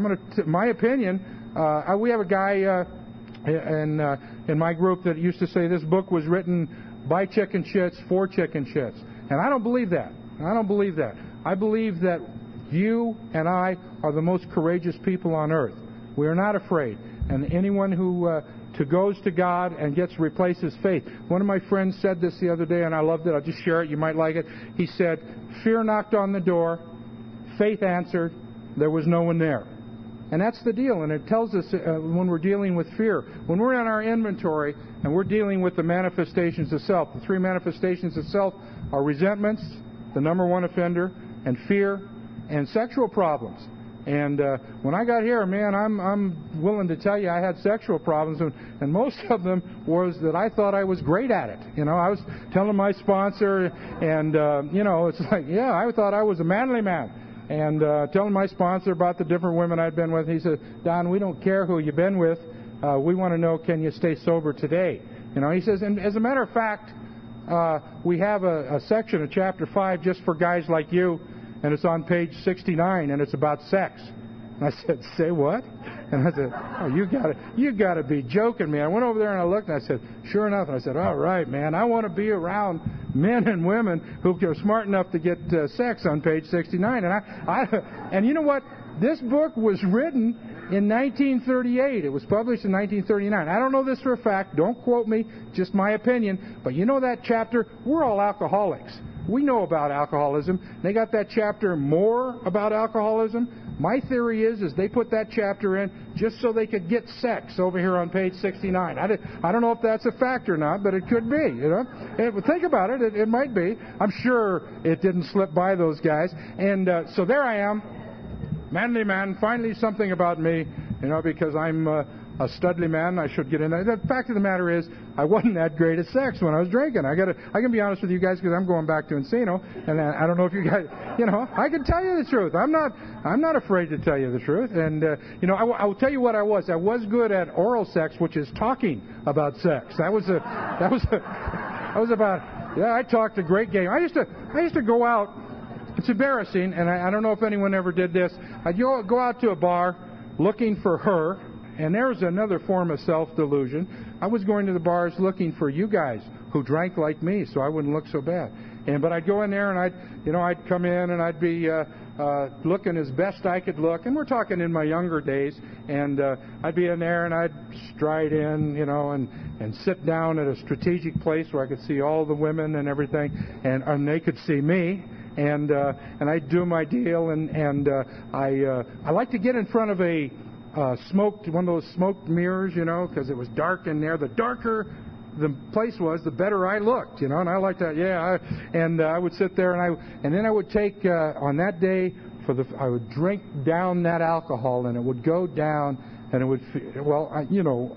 my opinion, we have a guy in my group that used to say this book was written by chicken shits for chicken shits. And I don't believe that. I don't believe that. I believe that you and I are the most courageous people on earth. We are not afraid. And anyone who goes to God and gets to replace his faith. One of my friends said this the other day, and I loved it. I'll just share it. You might like it. He said, fear knocked on the door, faith answered, there was no one there. And that's the deal, and it tells us when we're dealing with fear. When we're in our inventory and we're dealing with the manifestations of self, the three manifestations of self are resentments, the number one offender, and fear, and sexual problems. And when I got here, man, I'm willing to tell you I had sexual problems, and most of them was that I thought I was great at it. You know, I was telling my sponsor, and, it's like, yeah, I thought I was a manly man. And telling my sponsor about the different women I'd been with. He said, Don, we don't care who you've been with. We want to know, can you stay sober today? He says, and as a matter of fact, we have a section of Chapter 5 just for guys like you, and it's on page 69, and it's about sex. And I said, say what? And I said, oh, you gotta be joking me. I went over there and I looked and I said, sure enough. And I said, all right, man, I want to be around men and women who are smart enough to get sex on page 69. And you know what? This book was written in 1938. It was published in 1939. I don't know this for a fact. Don't quote me. Just my opinion. But you know that chapter? We're all alcoholics. We know about alcoholism. They got that chapter more about alcoholism. My theory is they put that chapter in just so they could get sex over here on page 69. I don't know if that's a fact or not, but it could be. Think about it. It might be. I'm sure it didn't slip by those guys. And so there I am, manly man. Finally, something about me, because I'm a studly man. I should get in there. The fact of the matter is, I wasn't that great at sex when I was drinking. I can be honest with you guys because I'm going back to Encino, and I don't know if you guys, I can tell you the truth. I'm not afraid to tell you the truth. And I will tell you what I was. I was good at oral sex, which is talking about sex. I talked a great game. I used to go out. It's embarrassing, and I don't know if anyone ever did this. I'd go out to a bar looking for her. And there's another form of self-delusion. I was going to the bars looking for you guys who drank like me, so I wouldn't look so bad. But I'd go in there and I'd come in and I'd be looking as best I could look. And we're talking in my younger days. And I'd be in there and I'd stride in, and sit down at a strategic place where I could see all the women and everything, and they could see me. And I'd do my deal. And I like to get in front of one of those smoked mirrors, because it was dark in there. The darker the place was, the better I looked, and I liked that. I would sit there and then I would take on that day I would drink down that alcohol, and it would go down, and it would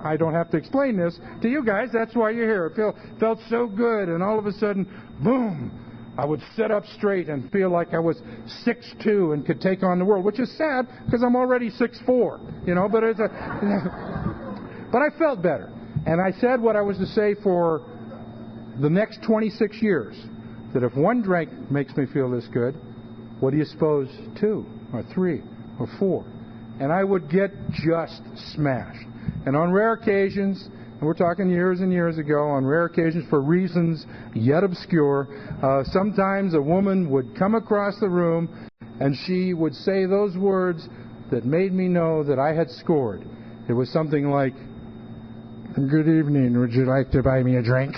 I don't have to explain this to you guys. That's why you're here. It felt so good, and all of a sudden, boom. I would sit up straight and feel like I was 6'2" and could take on the world, which is sad because I'm already 6'4", but but I felt better. And I said what I was to say for the next 26 years, that if one drink makes me feel this good, what do you suppose 2 or 3 or 4? And I would get just smashed. And on rare occasions, and we're talking years and years ago, on rare occasions for reasons yet obscure, sometimes a woman would come across the room and she would say those words that made me know that I had scored. It was something like, "Good evening, would you like to buy me a drink?"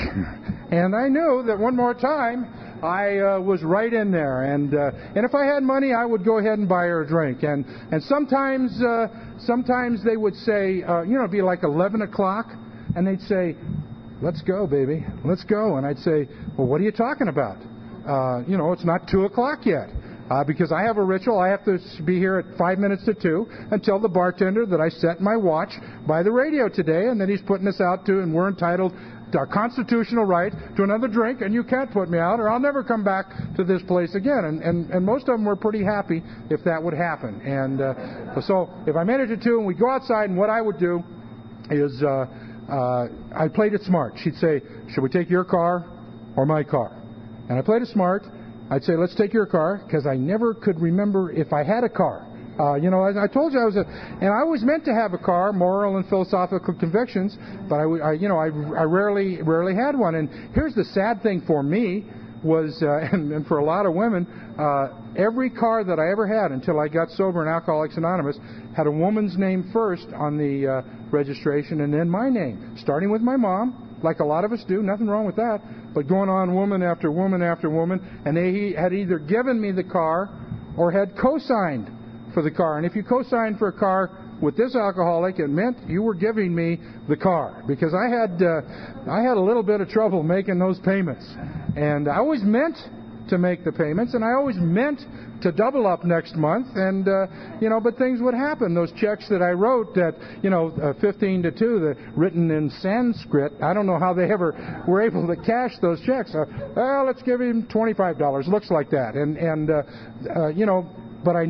And I knew that one more time I was right in there. And if I had money, I would go ahead and buy her a drink. And sometimes they would say, it'd be like 11 o'clock, and they'd say, "Let's go, baby, let's go." And I'd say, "Well, what are you talking about? It's not 2 o'clock yet." Because I have a ritual. I have to be here at 5 minutes to 2 and tell the bartender that I set my watch by the radio today and that he's putting us out to, and we're entitled to our constitutional right to another drink, and you can't put me out or I'll never come back to this place again. And most of them were pretty happy if that would happen. And so if I made it to 2 and we'd go outside, and what I would do is I played it smart. She'd say, "Should we take your car or my car?" And I played it smart. I'd say, "Let's take your car," because I never could remember if I had a car. I told you and I always meant to have a car, moral and philosophical convictions, but I rarely had one. And here's the sad thing for me was, and for a lot of women, every car that I ever had until I got sober in Alcoholics Anonymous had a woman's name first on the registration, and then my name, starting with my mom, like a lot of us do, nothing wrong with that, but going on woman after woman after woman, and they had either given me the car or had co-signed for the car. And if you co-signed for a car with this alcoholic, it meant you were giving me the car, because I had a little bit of trouble making those payments. And I always meant to make the payments, and I always meant to double up next month, and but things would happen. Those checks that I wrote that 15 to 2, written in Sanskrit, I don't know how they ever were able to cash those checks. Let's give him $25. Looks like that, but I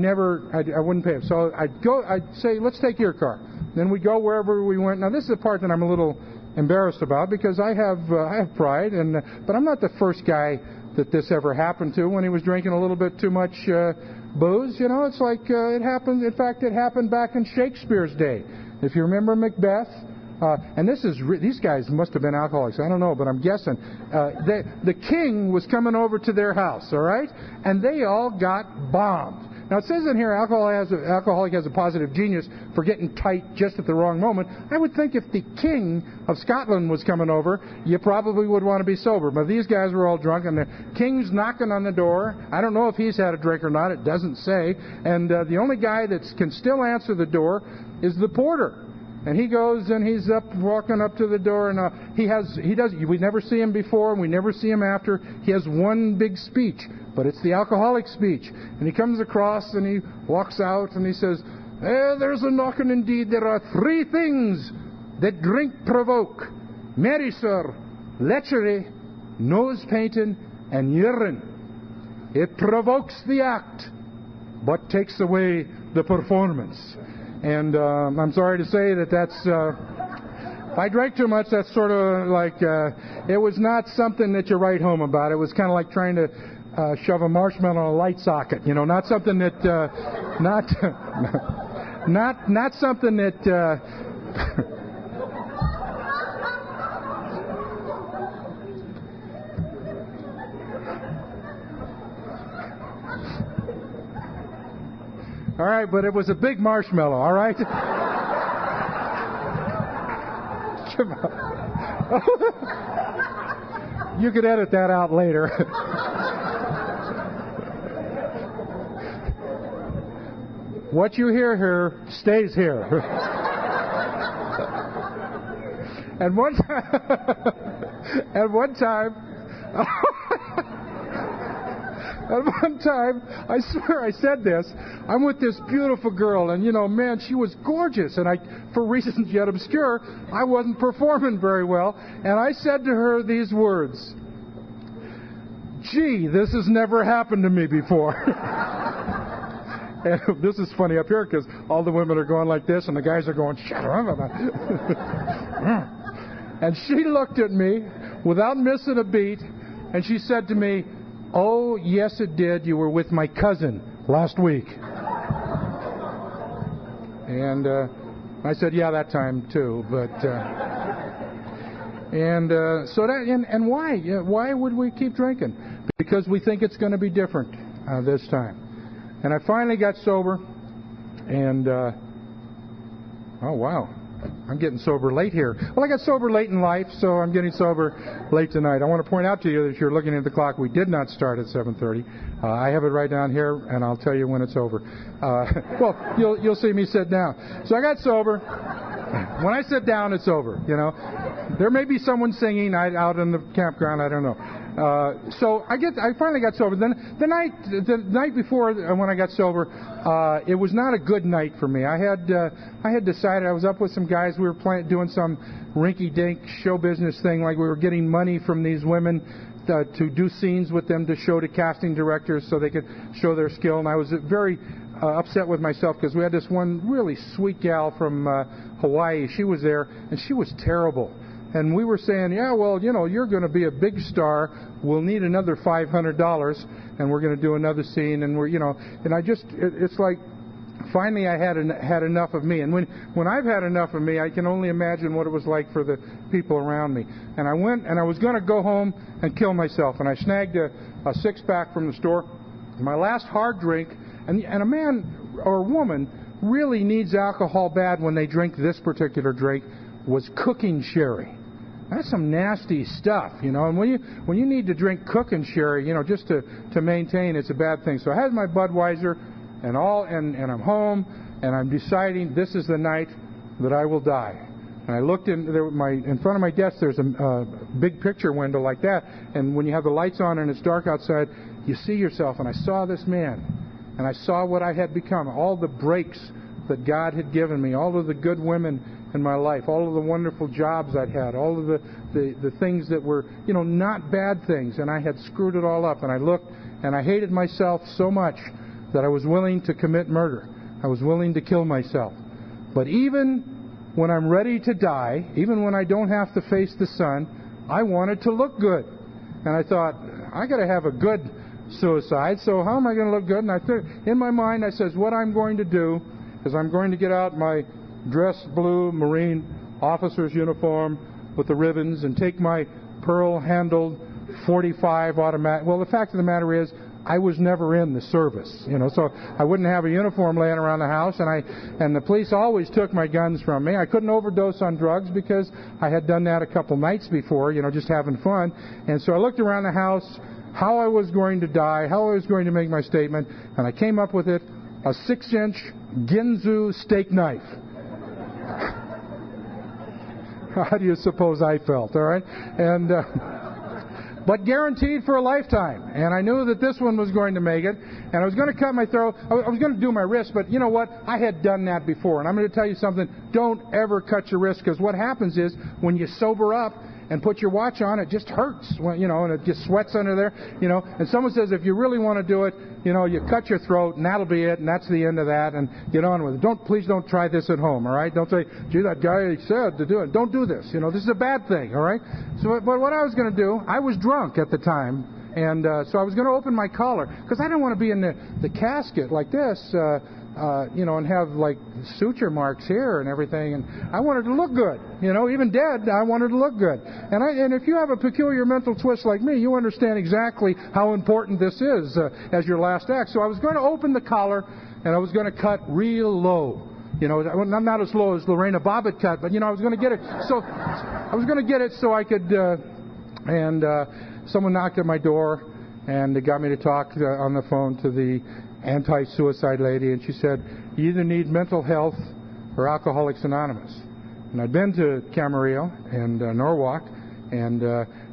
wouldn't pay him. So I'd say, "Let's take your car." Then we go wherever we went. Now this is the part that I'm a little embarrassed about, because I have pride, but I'm not the first guy that this ever happened to when he was drinking a little bit too much booze. It's like it happened. In fact, it happened back in Shakespeare's day. If you remember Macbeth, and these guys must have been alcoholics. I don't know, but I'm guessing. The king was coming over to their house, all right, and they all got bombed. Now, it says in here, alcoholic has a positive genius for getting tight just at the wrong moment. I would think if the King of Scotland was coming over, you probably would want to be sober. But these guys were all drunk, and the King's knocking on the door. I don't know if he's had a drink or not. It doesn't say. And the only guy that can still answer the door is the porter. And he goes and he's walking up to the door, and we never see him before and we never see him after. He has one big speech, but it's the alcoholic speech. And he comes across and he walks out and he says, "There's a knocking indeed. There are 3 things that drink provoke: merry sir, lechery, nose painting, and urine. It provokes the act, but takes away the performance." And I'm sorry to say that's if I drank too much, that's sort of like it was not something that you write home about. It was kind of like trying to shove a marshmallow in a light socket. Not something that not something that all right, but it was a big marshmallow, all right? You could edit that out later. What you hear here stays here. And one time, I swear I said this, I'm with this beautiful girl, and man, she was gorgeous, and for reasons yet obscure, I wasn't performing very well, and I said to her these words: gee, this has never happened to me before. And this is funny up here because all the women are going like this and the guys are going, shut up. And she looked at me without missing a beat and she said to me, oh, yes, it did. You were with my cousin last week. And I said, yeah, that time too. But and why? Why would we keep drinking? Because we think it's going to be different this time. And I finally got sober, and oh wow, I'm getting sober late here. Well, I got sober late in life, so I'm getting sober late tonight. I want to point out to you that if you're looking at the clock, we did not start at 7:30. I have it right down here, and I'll tell you when it's over. Well, you'll see me sit down. So I got sober. When I sit down, it's over. You know, there may be someone singing out in the campground. I don't know. So I finally got sober. Then the night before when I got sober, it was not a good night for me. I had decided I was up with some guys. We were doing some rinky-dink show business thing, like we were getting money from these women to do scenes with them to show to casting directors so they could show their skill. And I was very upset with myself because we had this one really sweet gal from Hawaii. She was there, and she was terrible. And we were saying, yeah, well, you know, you're going to be a big star. We'll need another $500, and we're going to do another scene. And it's like, finally I had enough of me. And when I've had enough of me, I can only imagine what it was like for the people around me. And I went, and I was going to go home and kill myself. And I snagged a six-pack from the store, my last hard drink. And a man or a woman really needs alcohol bad when they drink this particular drink, was cooking sherry. That's some nasty stuff, you know. And when you need to drink cooking sherry, you know, just to maintain, it's a bad thing. So I had my Budweiser and I'm home, and I'm deciding this is the night that I will die. And I looked in front of my desk. There's a big picture window like that, and when you have the lights on and it's dark outside, you see yourself. And I saw this man, and I saw what I had become, all the breaks that God had given me, all of the good women in my life, all of the wonderful jobs I'd had, all of the things that were, you know, not bad things, and I had screwed it all up. And I looked, and I hated myself so much that I was willing to commit murder. I was willing to kill myself. But even when I'm ready to die, even when I don't have to face the sun, I wanted to look good. And I thought, I got to have a good suicide, so how am I going to look good? And in my mind, I says, what I'm going to do is I'm going to get out my dress blue Marine officer's uniform with the ribbons and take my pearl-handled .45 automatic. Well, the fact of the matter is, I was never in the service, you know, so I wouldn't have a uniform laying around the house, and the police always took my guns from me. I couldn't overdose on drugs because I had done that a couple nights before, you know, just having fun. And so I looked around the house, how I was going to die, how I was going to make my statement, and I came up with it, a 6-inch Ginsu steak knife. How do you suppose I felt, all right? And but guaranteed for a lifetime. And I knew that this one was going to make it. And I was going to cut my throat. I was going to do my wrist, but you know what? I had done that before. And I'm going to tell you something. Don't ever cut your wrist, because what happens is when you sober up and put your watch on, it just hurts, you know, and it just sweats under there, you know. And someone says, if you really want to do it, you know, you cut your throat, and that'll be it, and that's the end of that, and get on with it. Please don't try this at home, all right? Don't say, gee, that guy said to do it. Don't do this, you know. This is a bad thing, all right? So, but what I was going to do, I was drunk at the time, and so I was going to open my collar, because I didn't want to be in the casket like this, you know, and have like suture marks here and everything, and I wanted to look good, you know, even dead, I wanted to look good. And if you have a peculiar mental twist like me, you understand exactly how important this is as your last act. So I was going to open the collar, and I was going to cut real low. You know, not as low as Lorena Bobbitt cut, but you know, I was going to get it. So I was going to get it so I could. And someone knocked at my door, and they got me to talk on the phone to the anti-suicide lady, and she said, you either need mental health or Alcoholics Anonymous. And I'd been to Camarillo and Norwalk, and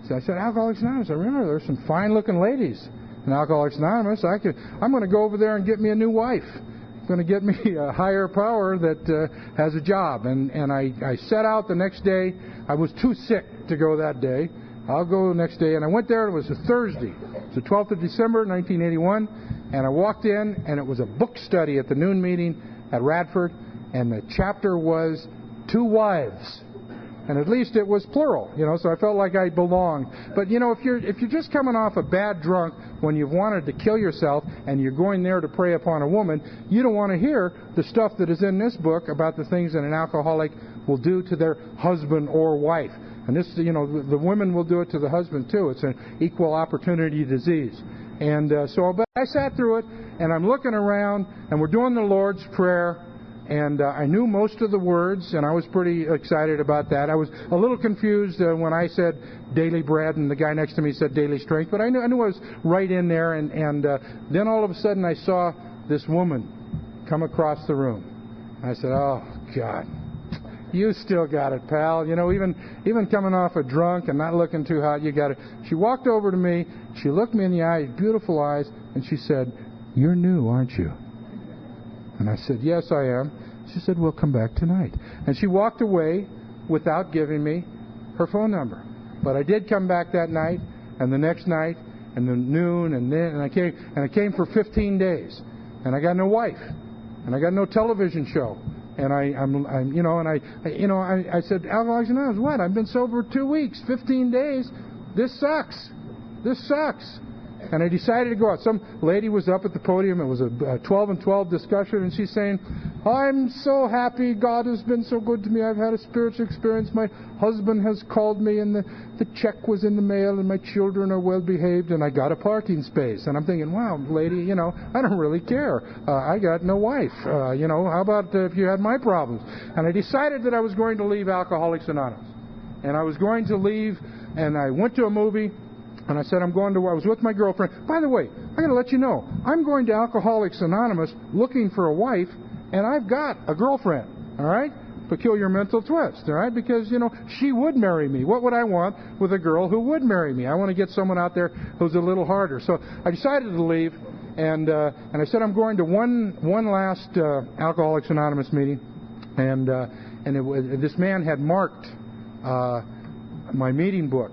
so I said, Alcoholics Anonymous, I remember there's some fine-looking ladies in Alcoholics Anonymous. I'm going to go over there and get me a new wife. I'm going to get me a higher power that has a job. And I set out the next day. I was too sick to go that day. I'll go the next day. And I went there. It was a Thursday. It was the 12th of December, 1981. And I walked in, and it was a book study at the noon meeting at Radford. And the chapter was 2 wives. And at least it was plural, so I felt like I belonged. But, if you're just coming off a bad drunk when you've wanted to kill yourself and you're going there to prey upon a woman, you don't want to hear the stuff that is in this book about the things that an alcoholic will do to their husband or wife. And this, the women will do it to the husband too. It's an equal opportunity disease. And but I sat through it, and I'm looking around, and we're doing the Lord's Prayer. And I knew most of the words, and I was pretty excited about that. I was a little confused when I said daily bread, and the guy next to me said daily strength, but I knew I was right in there. And then all of a sudden I saw this woman come across the room. I said, "Oh, God, you still got it, pal. Even coming off a drunk and not looking too hot, you got it." She walked over to me, she looked me in the eye, beautiful eyes, and she said, "You're new, aren't you?" And I said, "Yes, I am." She said, "Well, come back tonight." And she walked away without giving me her phone number. But I did come back that night, and the next night, and the noon, and I came for 15 days. And I got no wife, and I got no television show. And I said, "Alcoholics Anonymous, what? I've been sober 2 weeks, 15 days. This sucks. This sucks." And I decided to go out. Some lady was up at the podium. It was a 12 and 12 discussion, and she's saying, "I'm so happy. God has been so good to me. I've had a spiritual experience. My husband has called me, and the check was in the mail, and my children are well behaved, and I got a parking space." And I'm thinking, wow, lady, I don't really care. I got no wife. How about if you had my problems? And I decided that I was going to leave Alcoholics Anonymous. And I was going to leave, and I went to a movie. And I said, I was with my girlfriend. By the way, I got to let you know, I'm going to Alcoholics Anonymous looking for a wife, and I've got a girlfriend, all right? Peculiar mental twist, all right? Because, she would marry me. What would I want with a girl who would marry me? I want to get someone out there who's a little harder. So I decided to leave, and I said, I'm going to one last Alcoholics Anonymous meeting, and this man had marked my meeting book.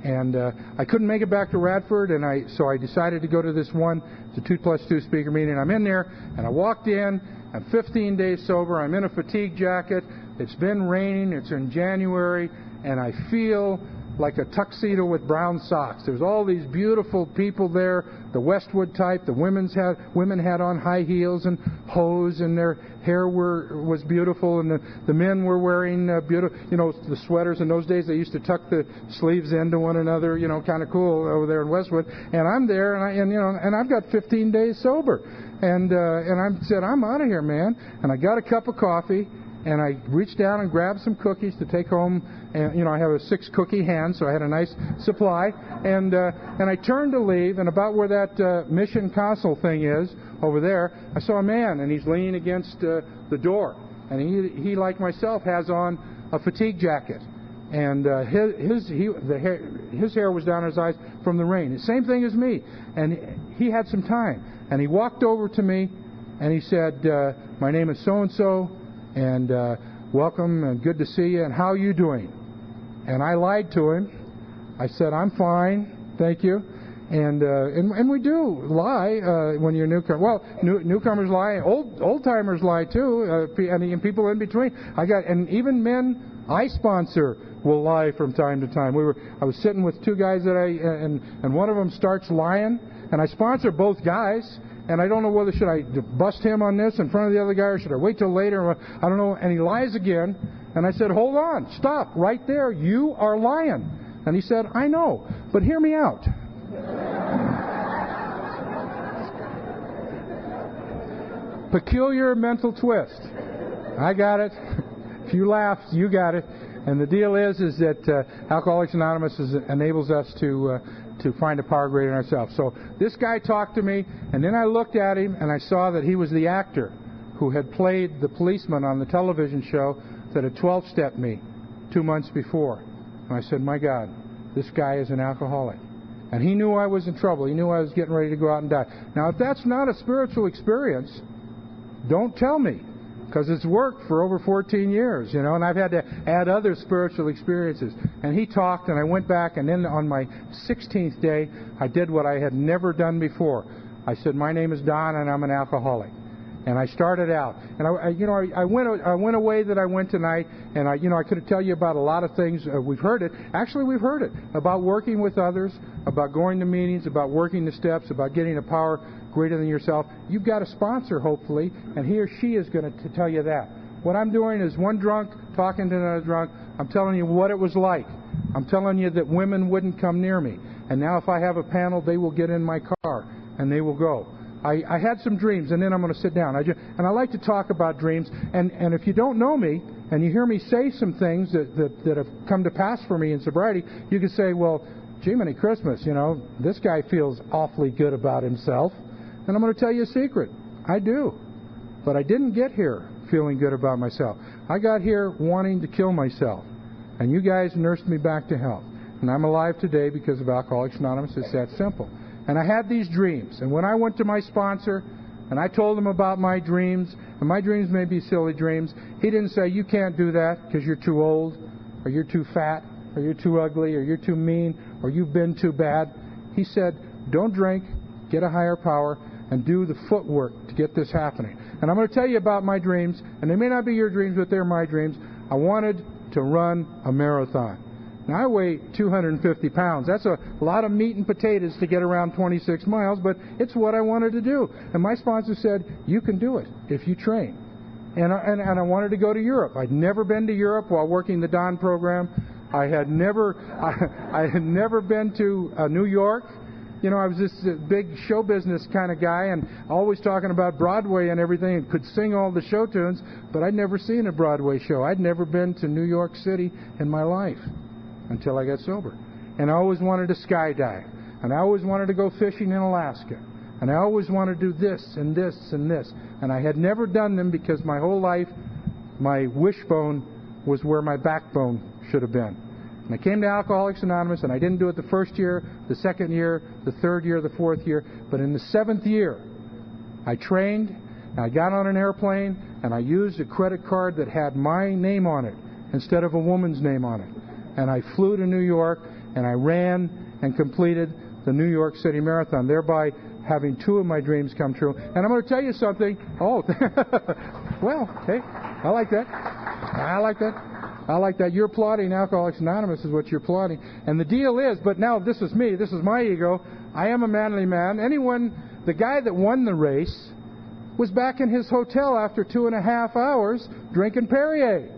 And I couldn't make it back to Radford, so I decided to go to this one. It's a 2+2 speaker meeting. I'm in there, and I walked in. I'm 15 days sober. I'm in a fatigue jacket. It's been raining. It's in January, and I feel like a tuxedo with brown socks. There's all these beautiful people there, the Westwood type. The women had on high heels and hose, and their hair was beautiful, and the men were wearing beautiful, the sweaters. In those days, they used to tuck the sleeves into one another, kind of cool over there in Westwood. And I'm there, and I've got 15 days sober, and I said, I'm out of here, man. And I got a cup of coffee. And I reached down and grabbed some cookies to take home. And, I have a 6-cookie hand, so I had a nice supply. And I turned to leave, and about where that mission console thing is, over there, I saw a man, and he's leaning against the door. And he, like myself, has on a fatigue jacket. And his hair was down his eyes from the rain. The same thing as me. And he had some time. And he walked over to me, and he said, "My name is so-and-so. And welcome, and good to see you, and how are you doing?" And I lied to him. I said, "I'm fine, thank you." And we do lie when you're newcomer. Well, newcomers lie, old timers lie too, and people in between. And even men I sponsor will lie from time to time. I was sitting with 2 guys and one of them starts lying, and I sponsor both guys. And I don't know whether should I bust him on this in front of the other guy or should I wait till later. I don't know. And he lies again. And I said, "Hold on. Stop. Right there. You are lying." And he said, "I know. But hear me out." Peculiar mental twist. I got it. If you laughed, you got it. And the deal is that Alcoholics Anonymous enables us to find a power greater than ourselves. So this guy talked to me, and then I looked at him, and I saw that he was the actor who had played the policeman on the television show that had 12-stepped me 2 months before. And I said, my God, this guy is an alcoholic. And he knew I was in trouble. He knew I was getting ready to go out and die. Now, if that's not a spiritual experience, don't tell me because it's worked for over 14 years, and I've had to add other spiritual experiences. And he talked, and I went back, and then on my 16th day, I did what I had never done before. I said, my name is Don, and I'm an alcoholic. And I started out, and I went away that I went tonight, and I could tell you about a lot of things. We've heard it. Actually, we've heard it about working with others, about going to meetings, about working the steps, about getting a power greater than yourself. You've got a sponsor, hopefully, and he or she is going to tell you that. What I'm doing is one drunk talking to another drunk. I'm telling you what it was like. I'm telling you that women wouldn't come near me. And now if I have a panel, they will get in my car, and they will go. I had some dreams, and then I'm going to sit down. And I like to talk about dreams. And if you don't know me, and you hear me say some things that have come to pass for me in sobriety, you can say, well, Jiminy Christmas, this guy feels awfully good about himself. And I'm going to tell you a secret. I do. But I didn't get here feeling good about myself. I got here wanting to kill myself. And you guys nursed me back to health. And I'm alive today because of Alcoholics Anonymous. It's that simple. And I had these dreams. And when I went to my sponsor and I told him about my dreams, and my dreams may be silly dreams, he didn't say, you can't do that because you're too old, or you're too fat, or you're too ugly, or you're too mean, or you've been too bad. He said, don't drink, get a higher power, and do the footwork to get this happening. And I'm going to tell you about my dreams, and they may not be your dreams, but they're my dreams. I wanted to run a marathon. Now, I weigh 250 pounds. That's a lot of meat and potatoes to get around 26 miles, but it's what I wanted to do. And my sponsor said, you can do it if you train. And I wanted to go to Europe. I'd never been to Europe while working the Don program. I had never been to New York. I was this big show business kind of guy and always talking about Broadway and everything and could sing all the show tunes, but I'd never seen a Broadway show. I'd never been to New York City in my life until I got sober. And I always wanted to skydive. And I always wanted to go fishing in Alaska. And I always wanted to do this and this and this. And I had never done them because my whole life, my wishbone was where my backbone should have been. And I came to Alcoholics Anonymous, and I didn't do it the first year, the second year, the third year, the fourth year. But in the seventh year, I trained, and I got on an airplane, and I used a credit card that had my name on it instead of a woman's name on it. And I flew to New York, and I ran and completed the New York City Marathon, thereby having two of my dreams come true. And I'm going to tell you something. Oh, well, hey, I like that. I like that. I like that. You're applauding Alcoholics Anonymous is what you're applauding. And the deal is, but now this is me. This is my ego. I am a manly man. The guy that won the race was back in his hotel after 2.5 hours drinking Perrier.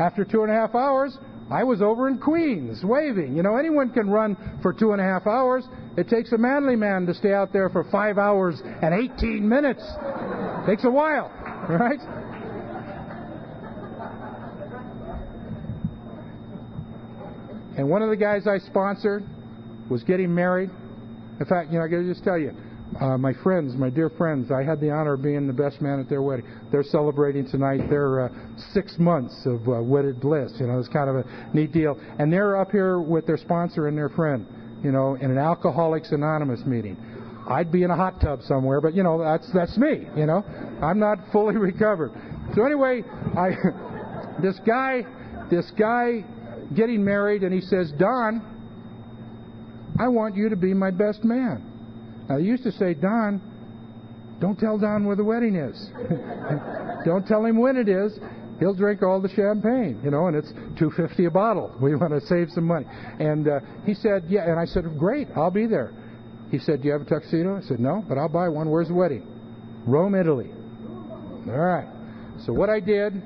After 2.5 hours, I was over in Queens waving. Anyone can run for 2.5 hours. It takes a manly man to stay out there for 5 hours and 18 minutes. It takes a while, right? And one of the guys I sponsored was getting married. In fact, I got to just tell you, my friends, my dear friends, I had the honor of being the best man at their wedding. They're celebrating tonight their 6 months of wedded bliss. It's kind of a neat deal. And they're up here with their sponsor and their friend, in an Alcoholics Anonymous meeting. I'd be in a hot tub somewhere, but that's me. I'm not fully recovered. So anyway, this guy getting married, and he says, Don, I want you to be my best man. Now, they used to say, Don, don't tell Don where the wedding is. Don't tell him when it is. He'll drink all the champagne, and it's $2.50 a bottle. We want to save some money. And he said, yeah. And I said, great, I'll be there. He said, do you have a tuxedo? I said, no, but I'll buy one. Where's the wedding? Rome, Italy. All right. So what I did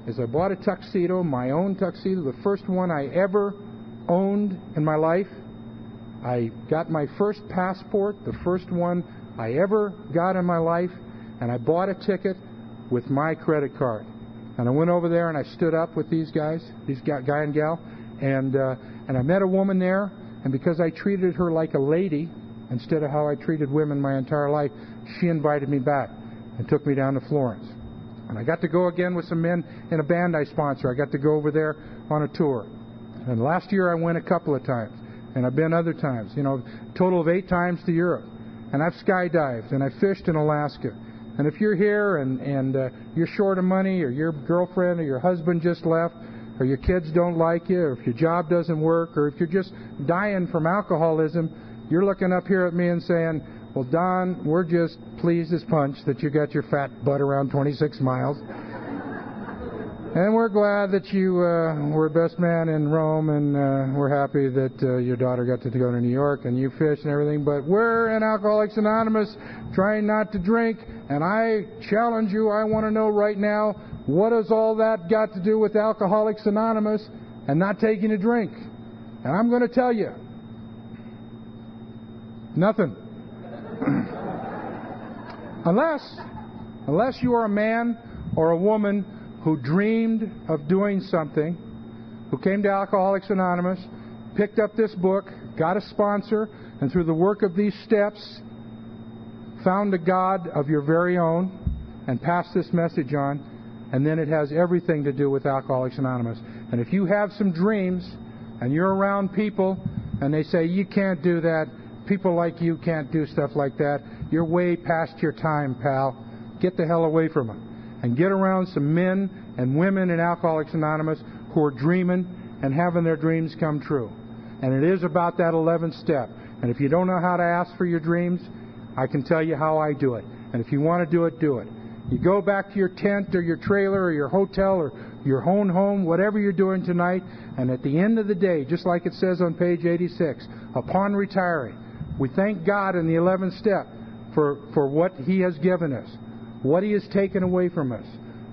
is I bought a tuxedo, my own tuxedo, the first one I ever owned in my life. I got my first passport, the first one I ever got in my life, and I bought a ticket with my credit card. And I went over there and I stood up with these guys, guy and gal, and I met a woman there, and because I treated her like a lady instead of how I treated women my entire life, she invited me back and took me down to Florence. And I got to go again with some men in a band I sponsor. I got to go over there on a tour. And last year I went a couple of times. And I've been other times, total of 8 times to Europe. And I've skydived, and I fished in Alaska. And if you're here and you're short of money, or your girlfriend or your husband just left, or your kids don't like you, or if your job doesn't work, or if you're just dying from alcoholism, you're looking up here at me and saying, well, Don, we're just pleased as punch that you got your fat butt around 26 miles. And we're glad that you were best man in Rome, and we're happy that your daughter got to go to New York and you fished and everything. But we're in Alcoholics Anonymous trying not to drink, and I challenge you, I want to know right now, what has all that got to do with Alcoholics Anonymous and not taking a drink? And I'm going to tell you, nothing. Unless you are a man or a woman who dreamed of doing something, who came to Alcoholics Anonymous, picked up this book, got a sponsor, and through the work of these steps, found a God of your very own and passed this message on, and then it has everything to do with Alcoholics Anonymous. And if you have some dreams and you're around people and they say, you can't do that, people like you can't do stuff like that, you're way past your time, pal. Get the hell away from them. And get around some men and women in Alcoholics Anonymous who are dreaming and having their dreams come true. And it is about that 11th step. And if you don't know how to ask for your dreams, I can tell you how I do it. And if you want to do it, do it. You go back to your tent or your trailer or your hotel or your own home, whatever you're doing tonight, and at the end of the day, just like it says on page 86, upon retiring, we thank God in the 11th step for what He has given us, what He has taken away from us,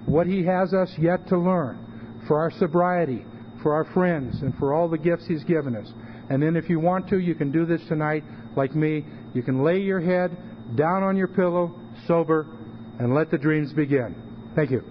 what He has us yet to learn, for our sobriety, for our friends, and for all the gifts He's given us. And then if you want to, you can do this tonight like me. You can lay your head down on your pillow, sober, and let the dreams begin. Thank you.